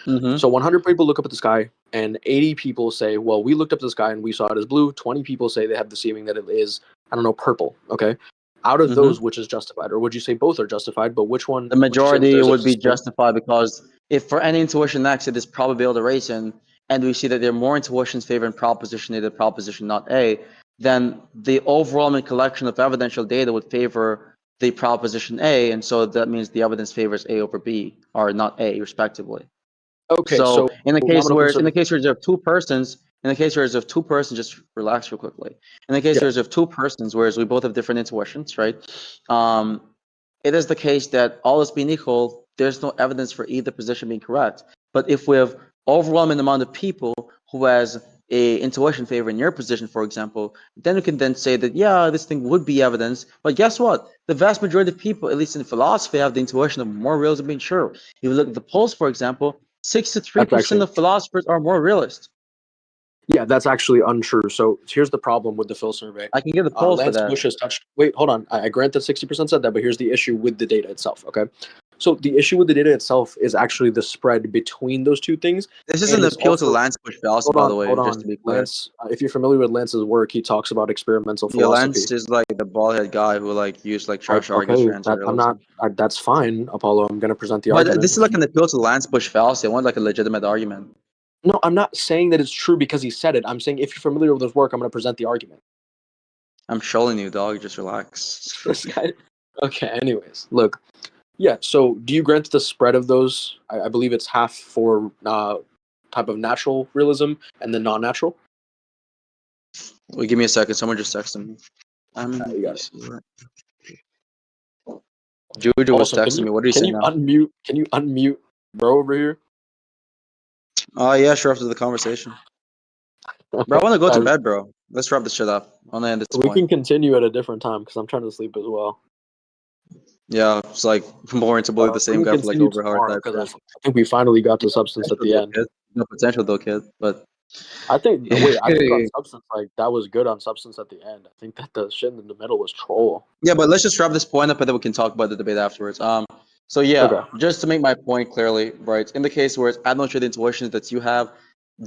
Mm-hmm. So 100 people look up at the sky, and 80 people say, well, we looked up at the sky and we saw it as blue. 20 people say they have the seeming that it is, I don't know, purple, okay? Out of Hmm. those, which is justified, or would you say both are justified? But which one The would you say that majority there's a would be distinct? justified because if for any intuition X it is probability racing, and we see that there are more intuitions favoring proposition A than proposition not A, then the overwhelming collection of evidential data would favor the proposition A, and so that means the evidence favors A over B or not A, respectively. Okay, so So in the case nominal where in the conservatism. case where you have two persons, just relax real quickly. In the case Yeah. where you have two persons, whereas we both have different intuitions, right? Um, it is the case that all else being equal, there's no evidence for either position being correct. But if we have overwhelming amount of people who has a intuition favoring your position, for example, then we can then say that yeah, this thing would be evidence. But guess what? The vast majority of people, at least in philosophy, have the intuition of more realism being true. If you look at the polls, for example, That's 63% actually of philosophers are more realist. Yeah, that's actually untrue. So here's the problem with the Phil survey. I can give the polls for Lance that. Bush has touched. Wait, hold on. I grant that 60% said that, but here's the issue with the data itself. Okay, so the issue with the data itself is actually the spread between those two things, This is and an it's appeal to also Lance Bush fallacy, by the hold way, just on, to be clear. Lance. If you're familiar with Lance's work, he talks about experimental Yeah, philosophy. Lance is like the bald head guy who like used like trash arguments Okay, for I'm anti-realism. not. That's fine, Apollo. I'm going to present the But argument. this is like an appeal to Lance Bush fallacy. I want like a legitimate argument. No, I'm not saying that it's true because he said it. I'm saying if you're familiar with his work, I'm going to present the argument. I'm trolling you, dog. Just relax. This guy. Okay. Anyways, look. Yeah. So, do you grant the spread of those? I believe it's half for type of natural realism and then non-natural. Wait, give me a second. Someone just texted me. You got it. Juju was Also, texting me. What did he can say you now? unmute? Can you unmute, bro, over here? Oh yeah, sure. After the conversation, bro. I Okay. want to go to bed, bro. Let's wrap this shit up. I want to end this We point. can continue at a different time because I'm trying to sleep as well. Yeah, it's like boring to believe the We same can guy for like continue over hard tomorrow type because shit. I think we finally got You to know, substance at potential the though, end. kid. No potential though, kid. But I think wait, I think on substance, like that was good on substance at the end. I think that the shit in the middle was troll. yeah, but let's just wrap this point up and then we can talk about the debate afterwards. So yeah, Okay. just to make my point clearly, right? In the case where it's I don't share the intuitions that you have,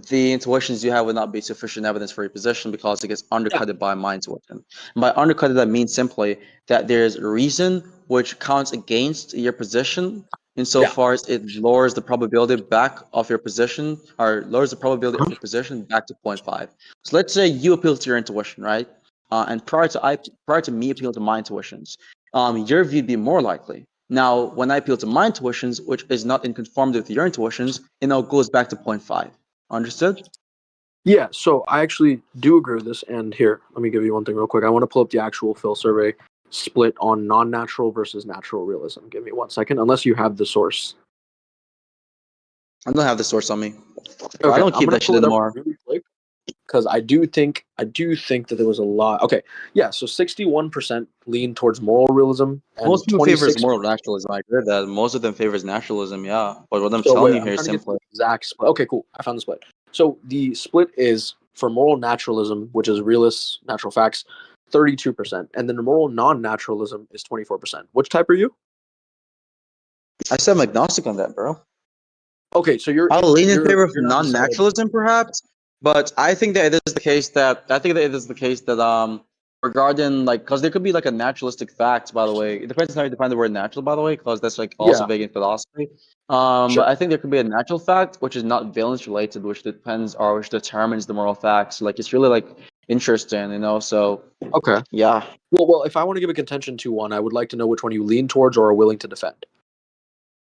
the intuitions you have would not be sufficient evidence for your position because it gets Yeah. undercutted by my intuition. And by undercutted, that means simply that there's a reason which counts against your position insofar as it lowers the probability back of your position or lowers the probability of your position back to 0.5. So let's say you appeal to your intuition, right? And prior to me appealing to my intuitions, your view would be more likely. Now, when I appeal to my intuitions, which is not in conformity with your intuitions, it now goes back to 0.5. Understood? Yeah, so I actually do agree with this. And here, let me give you one thing real quick. I want to pull up the actual Phil survey split on non-natural versus natural realism. Give me 1 second, unless you have the source. I don't have the source on me. I Okay, don't I'm keep gonna that shit pull it up anymore. really quick because I do think that there was a lot. Okay, yeah, so 61% lean towards moral realism Most and people favors 26. moral naturalism. I agree with that. Most of them favors naturalism, yeah. But what I'm So telling wait, you I'm here is trying to get the simply exact split. Okay, cool. I found the split. So the split is for moral naturalism, which is realist natural facts, 32%, and then the moral non-naturalism is 24%. Which type are you? I said I'm agnostic on that, bro. Okay, so I'll lean in favor of you're not decided. non-naturalism, perhaps, but I think that it is the case that regarding like because there could be like a naturalistic fact. By the way, it depends on how you define the word natural. By the way, because that's like also Yeah, vague in philosophy. sure. But I think there could be a natural fact which is not valence related, which depends or which determines the moral facts. Like it's really like interesting, you know. So Okay. yeah, Well, if I want to give a contention to one, I would like to know which one you lean towards or are willing to defend.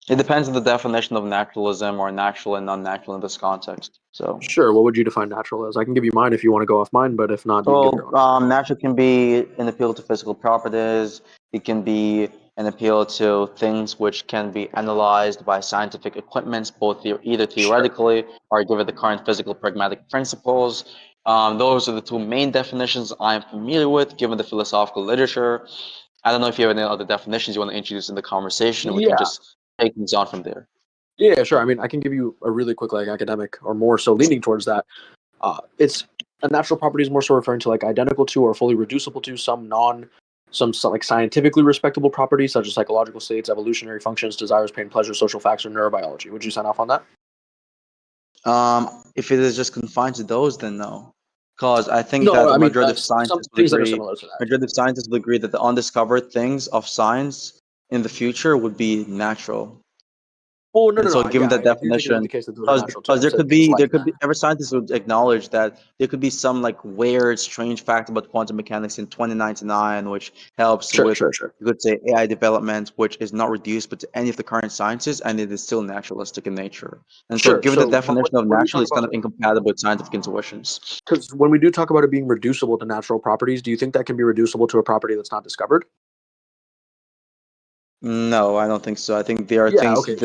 it depends on the definition of naturalism or natural and non-natural in this context. So. Sure. What would you define natural as? I can give you mine if you want to go off mine, but if not, you can give your So, own. natural can be an appeal to physical properties. It can be an appeal to things which can be analyzed by scientific equipments, both either Sure. theoretically or given the current physical pragmatic principles. Those are the two main definitions I'm familiar with, given the philosophical literature. I don't know if you have any other definitions you want to introduce in the conversation. We can Yeah. just take things on from there. Yeah, sure. I mean, I can give you a really quick, like, academic or more so leaning towards that. It's a natural property is more so referring to like identical to or fully reducible to some like scientifically respectable properties such as psychological states, evolutionary functions, desires, pain, pleasure, social facts, or neurobiology. Would you sign off on that? If it is just confined to those, then no. Because I think that No, the I mean majority of some scientists would things that are agree, similar to that. majority of scientists would agree that the undiscovered things of science in the future would be natural. Well, no, And no, so, no. given Yeah, that I do think it is the definition, case that those are natural too. because I there said could things be like that. every scientist would acknowledge that there could be some like weird, strange fact about quantum mechanics in 2099, which helps Sure, with, sure, sure. you could say, AI development, which is not reduced but to any of the current sciences, and it is still naturalistic in nature. And so, Sure. given the So, but definition of when we natural, talk it's kind about, of incompatible with scientific intuitions. because when we do talk about it being reducible to natural properties, do you think that can be reducible to a property that's not discovered? No, I don't think so. I think there are Yeah. things Okay.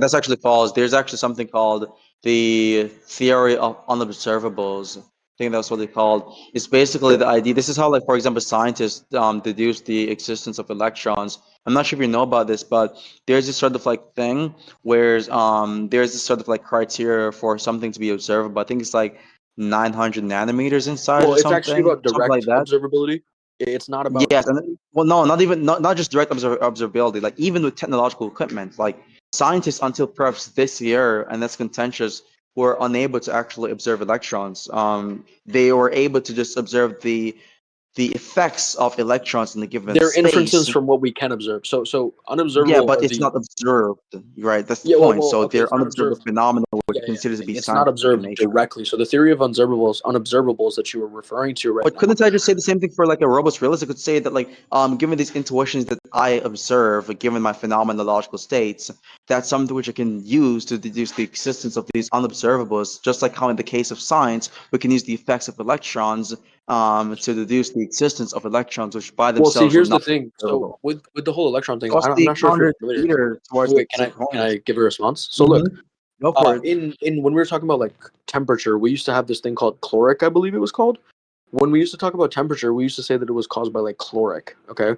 that's actually false. There's actually something called the theory of unobservables. I think that's what they called. It's basically Sure. the idea. This is how, like, for example, scientists deduce the existence of electrons. I'm not sure if you know about this, but there's this sort of like thing where there's this sort of like criteria for something to be observable. I think it's like 900 nanometers in size Well, or it's actually about something like direct that. observability. It's not about. Yes, and well, no, not even not just direct observability. Like even with technological equipment, like scientists until perhaps this year, and that's contentious, were unable to actually observe electrons. They were able to just observe the effects of electrons in a given They're inferences space. from what we can observe. So Yeah, unobservable but are it's the. not observed, right? That's the Yeah. Well, point. well. So Okay. they're It's not unobservable observed. phenomena, which Yeah, are yeah, considered to yeah. be It's not scientific in observed nature. directly. So the theory of unobservables that you were referring to right But now. couldn't I just say the same thing for like a robust realist? I could say that like given these intuitions that I observe, given my phenomenological states, that's something which I can use to deduce the existence of these unobservables. Just like how in the case of science, we can use the effects of electrons to deduce the existence of electrons, which by Well, see, themselves would here's the not be thing. So observable. with the whole electron thing, Because I'm the not sure if you're familiar. counter-theater towards the Wait, can point. I give a response? So Mm-hmm. look, Go for it. in when we were talking about like temperature, we used to have this thing called chloric, I believe it was called. When we used to talk about temperature, we used to say that it was caused by like chloric. Okay.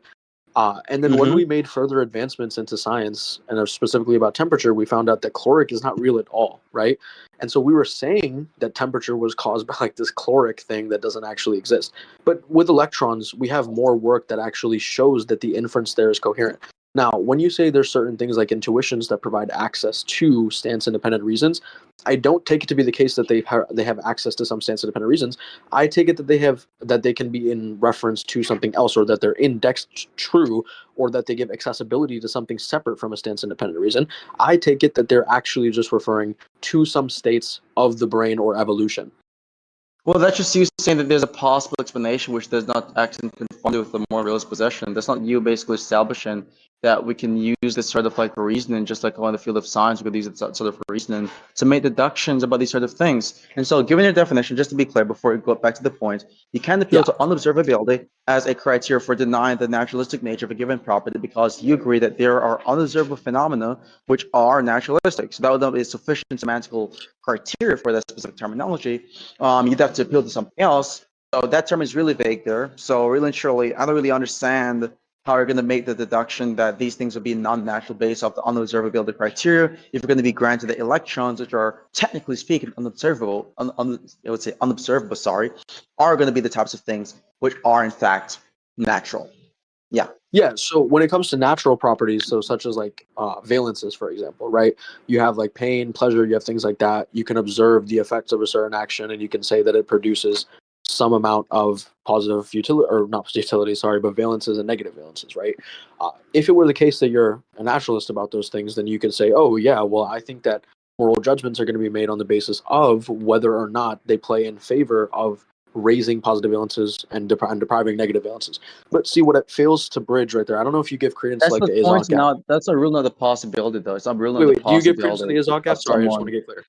And then when Mm-hmm. we made further advancements into science and specifically about temperature, we found out that chloric is not real at all, right? And so we were saying that temperature was caused by like this chloric thing that doesn't actually exist. But with electrons, we have more work that actually shows that the inference there is coherent. Now, when you say there's certain things like intuitions that provide access to stance independent reasons, I don't take it to be the case that they have access to some stance independent reasons. I take it that they can be in reference to something else, or that they're indexed true, or that they give accessibility to something separate from a stance independent reason. I take it that they're actually just referring to some states of the brain or evolution. Well, that's just you saying that there's a possible explanation which does not actually conform with the more realist possession. That's not you basically establishing that we can use this sort of like reasoning, just like on the field of science, we could use it sort of reasoning to make deductions about these sort of things. And so, given your definition, just to be clear, before we go back to the point, you can appeal Yeah, to unobservability as a criteria for denying the naturalistic nature of a given property because you agree that there are unobservable phenomena which are naturalistic. So that would be a sufficient semantical criteria for that specific terminology. You'd have to appeal to something else. So that term is really vague there. So really and truly, I don't really understand how you're going to make the deduction that these things would be non-natural based off the unobservability criteria if you're going to be granted the electrons, which are technically speaking unobservable, I would say unobservable, sorry, are going to be the types of things which are in fact natural. Yeah. yeah. So when it comes to natural properties, so such as like valences, for example, right? You have like pain, pleasure, you have things like that. You can observe the effects of a certain action, and you can say that it produces some amount of positive utility, or not utility, sorry, but valences and negative valences, right? If it were the case that you're a naturalist about those things, then you could say, oh yeah, well, I think that moral judgments are going to be made on the basis of whether or not they play in favor of raising positive valences and depriving negative valences. But see what it fails to bridge right there. I don't know if you give credence to That's like not the Izod points gap. not that's not really not a possibility though. It's not really Wait, not a wait. Do you give credence to the possibility Izod of gap? Sorry, I just want someone. to get clear.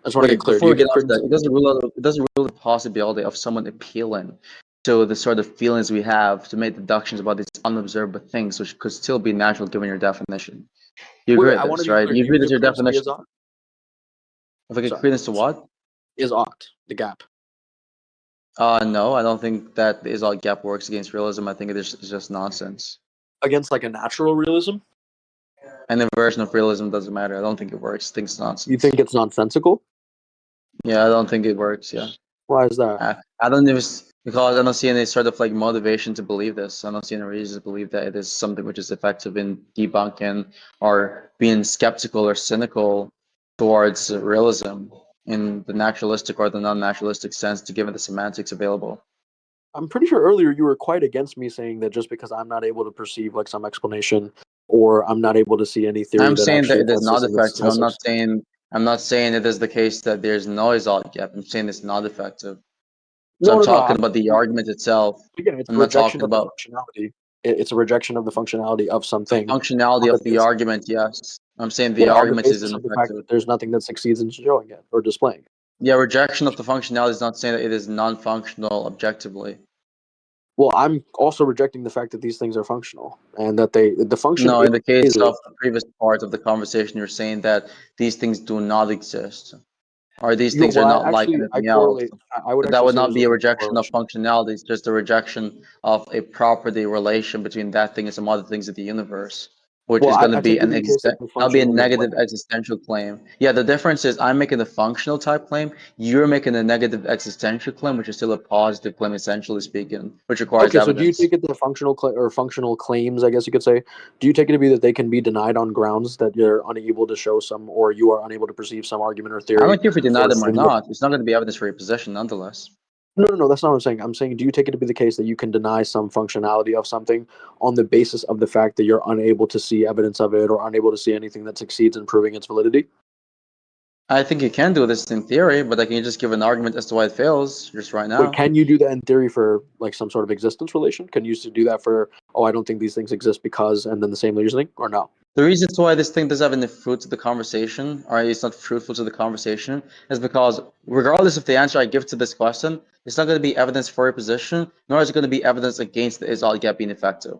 I just want to get Wait, clear. Do before you we get give on to credence? that, it doesn't rule the possibility of someone appealing to the sort of feelings we have to make deductions about these unobservable things, which could still be natural given your definition. You Wait, agree wait. with I want to this, be right? clear. You Do you agree that give your credence to the definition. Izod? If I get Sorry, credence to what? Izod, the gap. No, I don't think that the Isol gap works against realism. I think it's just nonsense. Against like a natural realism? Any version of realism doesn't matter. I don't think it works. I think it's You nonsense. think it's nonsensical? Yeah, I don't think it works. Yeah. Why is that? I don't even because I don't see any sort of like motivation to believe this. I don't see any reason to believe that it is something which is effective in debunking or being skeptical or cynical towards realism. in the naturalistic or the non-naturalistic sense, to given the semantics available. I'm pretty sure earlier you were quite against me saying that just because I'm not able to perceive like some explanation or I'm not able to see any theory I'm that saying that actually it is has not system effective. has I'm not saying it is the case that there's no result gap. I'm saying it's not effective. So no, I'm no, no. talking about the argument itself. Again, it's a I'm not rejection talking of the about functionality. It's a rejection of the functionality of the something on functionality the of the basis, argument. Yes, I'm saying the yeah, on the argument is basis of the fact ineffective. that there's nothing that succeeds in showing it or displaying. Yeah, rejection of the functionality is not saying that it is non-functional objectively. Well, I'm also rejecting the fact that these things are functional and that the function No, in the case is of the previous part of the conversation, you're saying that these things do not exist, or these things are well, not like I anything else. correlate. I would But that actually would say not there's a be a direct rejection of correlation. functionality. It's just a rejection of a property relation between that thing and some other things in the universe, which Well, is going to I be take it to an be the case that exist. the That'll be a functional negative display. existential claim. Yeah, the difference is I'm making the functional type claim. You're making a negative existential claim, which is still a positive claim, essentially speaking, which requires Okay, so do you evidence. take it that or functional claims, I guess you could say, do you take it to be that they can be denied on grounds that you're unable to show some, or you are unable to perceive some argument or I theory don't care if you deny or them or thing that? not. It's not going to be evidence for your position, nonetheless. No, no, no, that's not what I'm saying. I'm saying, do you take it to be the case that you can deny some functionality of something on the basis of the fact that you're unable to see evidence of it or unable to see anything that succeeds in proving its validity? I think you can do this in theory, but I can just give an argument as to why it fails just right Wait, now. can you do that in theory for like some sort of existence relation? Can you do that for, oh, I don't think these things exist because, and then the same reasoning, or no? The reasons why this thing doesn't have any fruit to the conversation, or it's not fruitful to the conversation, is because regardless of the answer I give to this question, it's not going to be evidence for your position, nor is it going to be evidence against the is all gap being effective.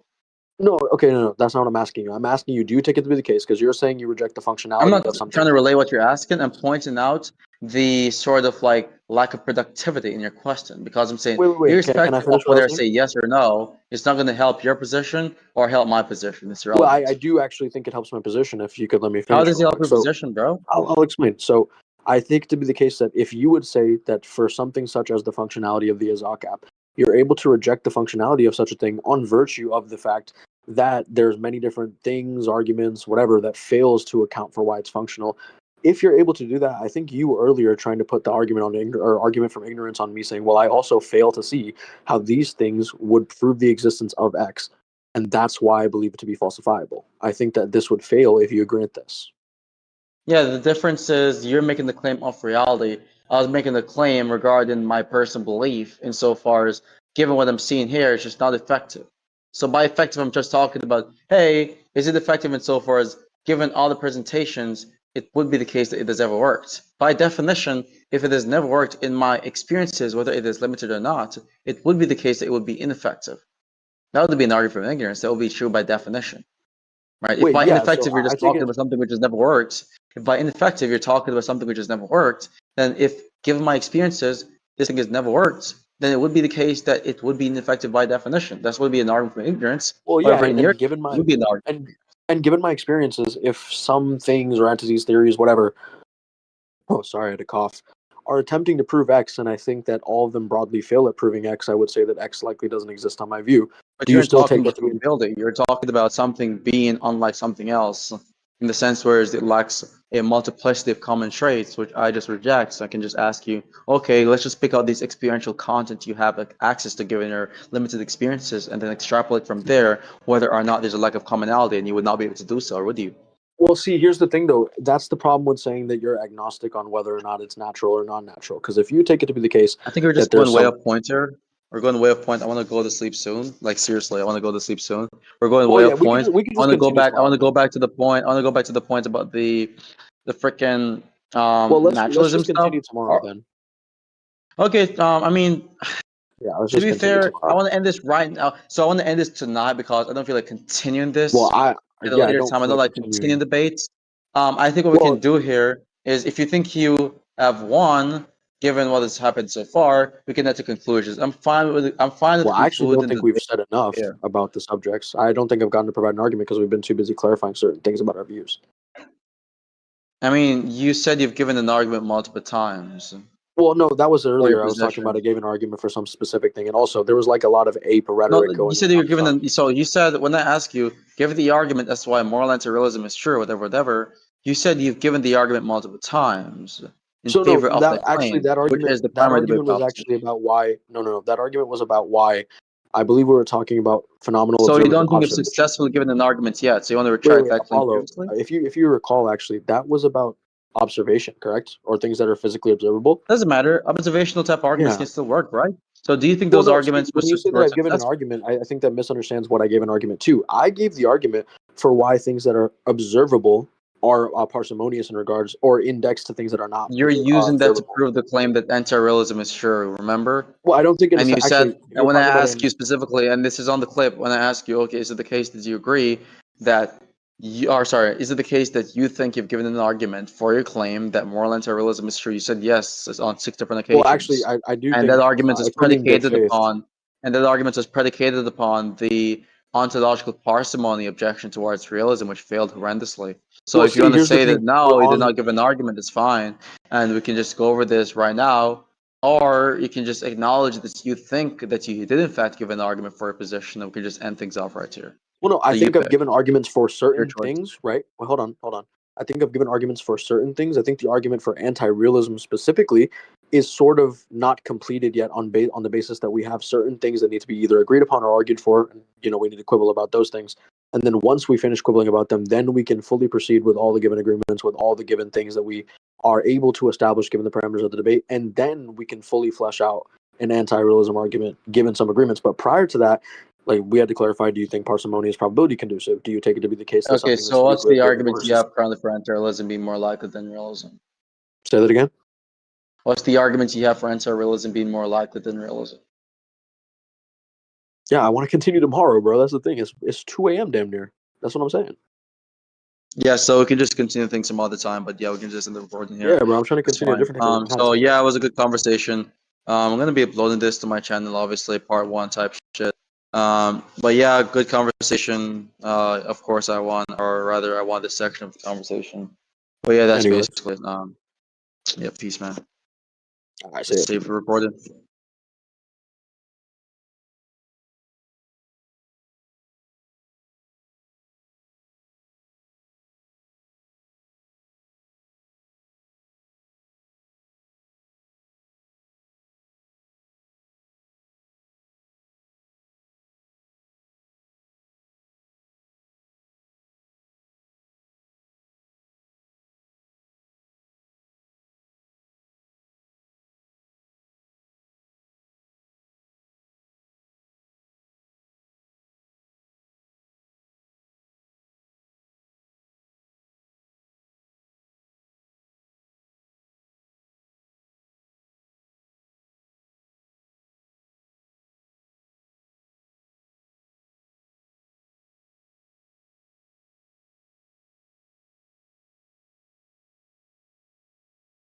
No, okay, no, no, that's not what I'm asking you. I'm asking you, do you take it to be the case? Because you're saying you reject the I'm functionality not of trying something. to relay what you're asking. I'm pointing out the sort of like lack of productivity in your question because I'm saying, Wait. Can I irrespective of finish what I whether I was say saying? yes or no, it's not going to help your position or help my position. It's Well, irrelevant. I do actually think it helps my position if you could let me How finish does it real help quick. your So position, bro? I'll explain. So I think to be the case that if you would say that for something such as the functionality of the Azak app, you're able to reject the functionality of such a thing on virtue of the fact that there's many different things, arguments, whatever, that fails to account for why it's functional. If you're able to do that, I think you earlier trying to put the argument on or argument from ignorance on me saying, well, I also fail to see how these things would prove the existence of X, and that's why I believe it to be falsifiable. I think that this would fail if you grant this. Yeah, the difference is you're making the claim of reality. I was making the claim regarding my personal belief insofar as given what I'm seeing here, it's just not effective. So by effective, I'm just talking about, hey, is it effective insofar as given all the presentations, it would be the case that it has ever worked. By definition, if it has never worked in my experiences, whether it is limited or not, it would be the case that it would be ineffective. That would be an argument from ignorance. That would be true by definition. Right? If Wait, by yeah. So ineffective you're I just take talking it. about something which has never worked, if by ineffective you're talking about something which has never worked, then if given my experiences, this thing has never worked, then it would be the case that it would be ineffective by definition. That's would be an argument from ignorance. Well, yeah, However, in your and case, given it my would be an argument. and and given my experiences, if some things or entities, theories, whatever. Oh, sorry, I had a cough. Are attempting to prove X, and I think that all of them broadly fail at proving X. I would say that X likely doesn't exist on my view. But Do you you aren't still talking take about it to be? building. You're talking about something being unlike something else in the sense where it lacks a multiplicity of common traits, which I just reject. So I can just ask you, okay, let's just pick out these experiential content you have access to given your limited experiences and then extrapolate from there whether or not there's a lack of commonality and you would not be able to do so, or would you? Well, see, here's the thing, though. That's the problem with saying that you're agnostic on whether or not it's natural or non-natural. Because if you take it to be the case I think we're that just there's going way some, up pointer. We're going way up point. I want to go to sleep soon. Like seriously, I want to go to sleep soon. We're going well, way yeah, up point. we could I just want to go continue back. I want tomorrow to go then. back to the point. I want to go back to the point about the freaking Well, let's naturalism just stuff. continue tomorrow then. Okay. I mean, Yeah, let's to just be continue fair, I tomorrow. want to end this right now. So I want to end this tonight because I don't feel like continuing Well, this at a yeah, I later don't time. I feel don't like like continuing continuing. debates. I think what we can Well, do here is if you think you have won, given what has happened so far, we can head to conclusions. I'm fine with I actually don't concluding think the we've debate said enough here. about the subjects. I don't think I've gotten to provide an argument because we've been too busy clarifying certain things about our views. I mean, you said you've given an argument multiple times Well, no, that was for your earlier. I was talking about position. I gave an argument for some specific thing, and also there was like a lot of ape No, rhetoric you going said on you're on the given phone. an, so you said when I ask you, give the argument as to why moral anti-realism is true, whatever, whatever. You said you've given the argument multiple times. in So favor no, of the that actually claim, which is the that primary debate argument was proposition. actually about why. No. That argument was about why. I believe we were talking about phenomenal So you observable don't think you've observation. successfully given an argument yet? So you want to Wait, retract wait, that claim Apollo. previously? If you recall, actually, that was about observation, correct, or things that are physically observable. Doesn't matter. Observational type arguments Yeah. can still work, right? So do you think Well, those no. See, arguments when you say that were I've given an successful? argument, I think that misunderstands what I gave an argument to. I gave the argument for why things that are observable are parsimonious in regards or indexed to things that are not You're using that to observable. prove the claim that anti-realism is true, remember? Well, I don't think And you said, actually and you're when I talking about it ask in. you specifically, and this is on the clip, when I ask you, okay, is it the case that you agree that you are sorry, is it the case that you think you've given an argument for your claim that moral anti-realism is true? You said yes on 6 different Well, actually, occasions. I do And that think argument is it's only in good predicated faith. upon the ontological parsimony objection towards realism, which failed horrendously. So Well, if you see, want to here's the say that thing. We're no, you did on. not give an argument, it's fine, and we can just go over this right now. Or you can just acknowledge that you think that you did in fact give an argument for a position, and we can just end things off right here. Well, no, I So you think I've pick given arguments for your certain choice. things, right? Well, hold on. I think I've given arguments for certain things. I think the argument for anti-realism specifically is sort of not completed yet on the basis that we have certain things that need to be either agreed upon or argued for. And, we need to quibble about those things. And then once we finish quibbling about them, then we can fully proceed with all the given agreements, with all the given things that we are able to establish given the parameters of the debate. And then we can fully flesh out an anti-realism argument given some agreements. But prior to that, like we had to clarify, do you think parsimony is probability conducive? Do you take it to be the case that Okay, something that's so what's physically the observable argument you versus have currently for anti-realism being more likely than realism? say that again? What's the argument you have for anti-realism being more likely than realism? Yeah, I want to continue tomorrow, bro. That's the thing. It's 2 a.m. damn near. That's what I'm saying. Yeah, so we can just continue things some other time, but yeah, we can just end the recording here. Yeah, bro. I'm trying to That's continue a fine. different time. So yeah, it was a good conversation. I'm gonna be uploading this to my channel, obviously, part 1 type shit. But yeah, good conversation. Of course, I won, or rather, I won this section of the conversation. But yeah, that's Anyways, basically it. Yeah, peace, man. I say Just it. save the recording.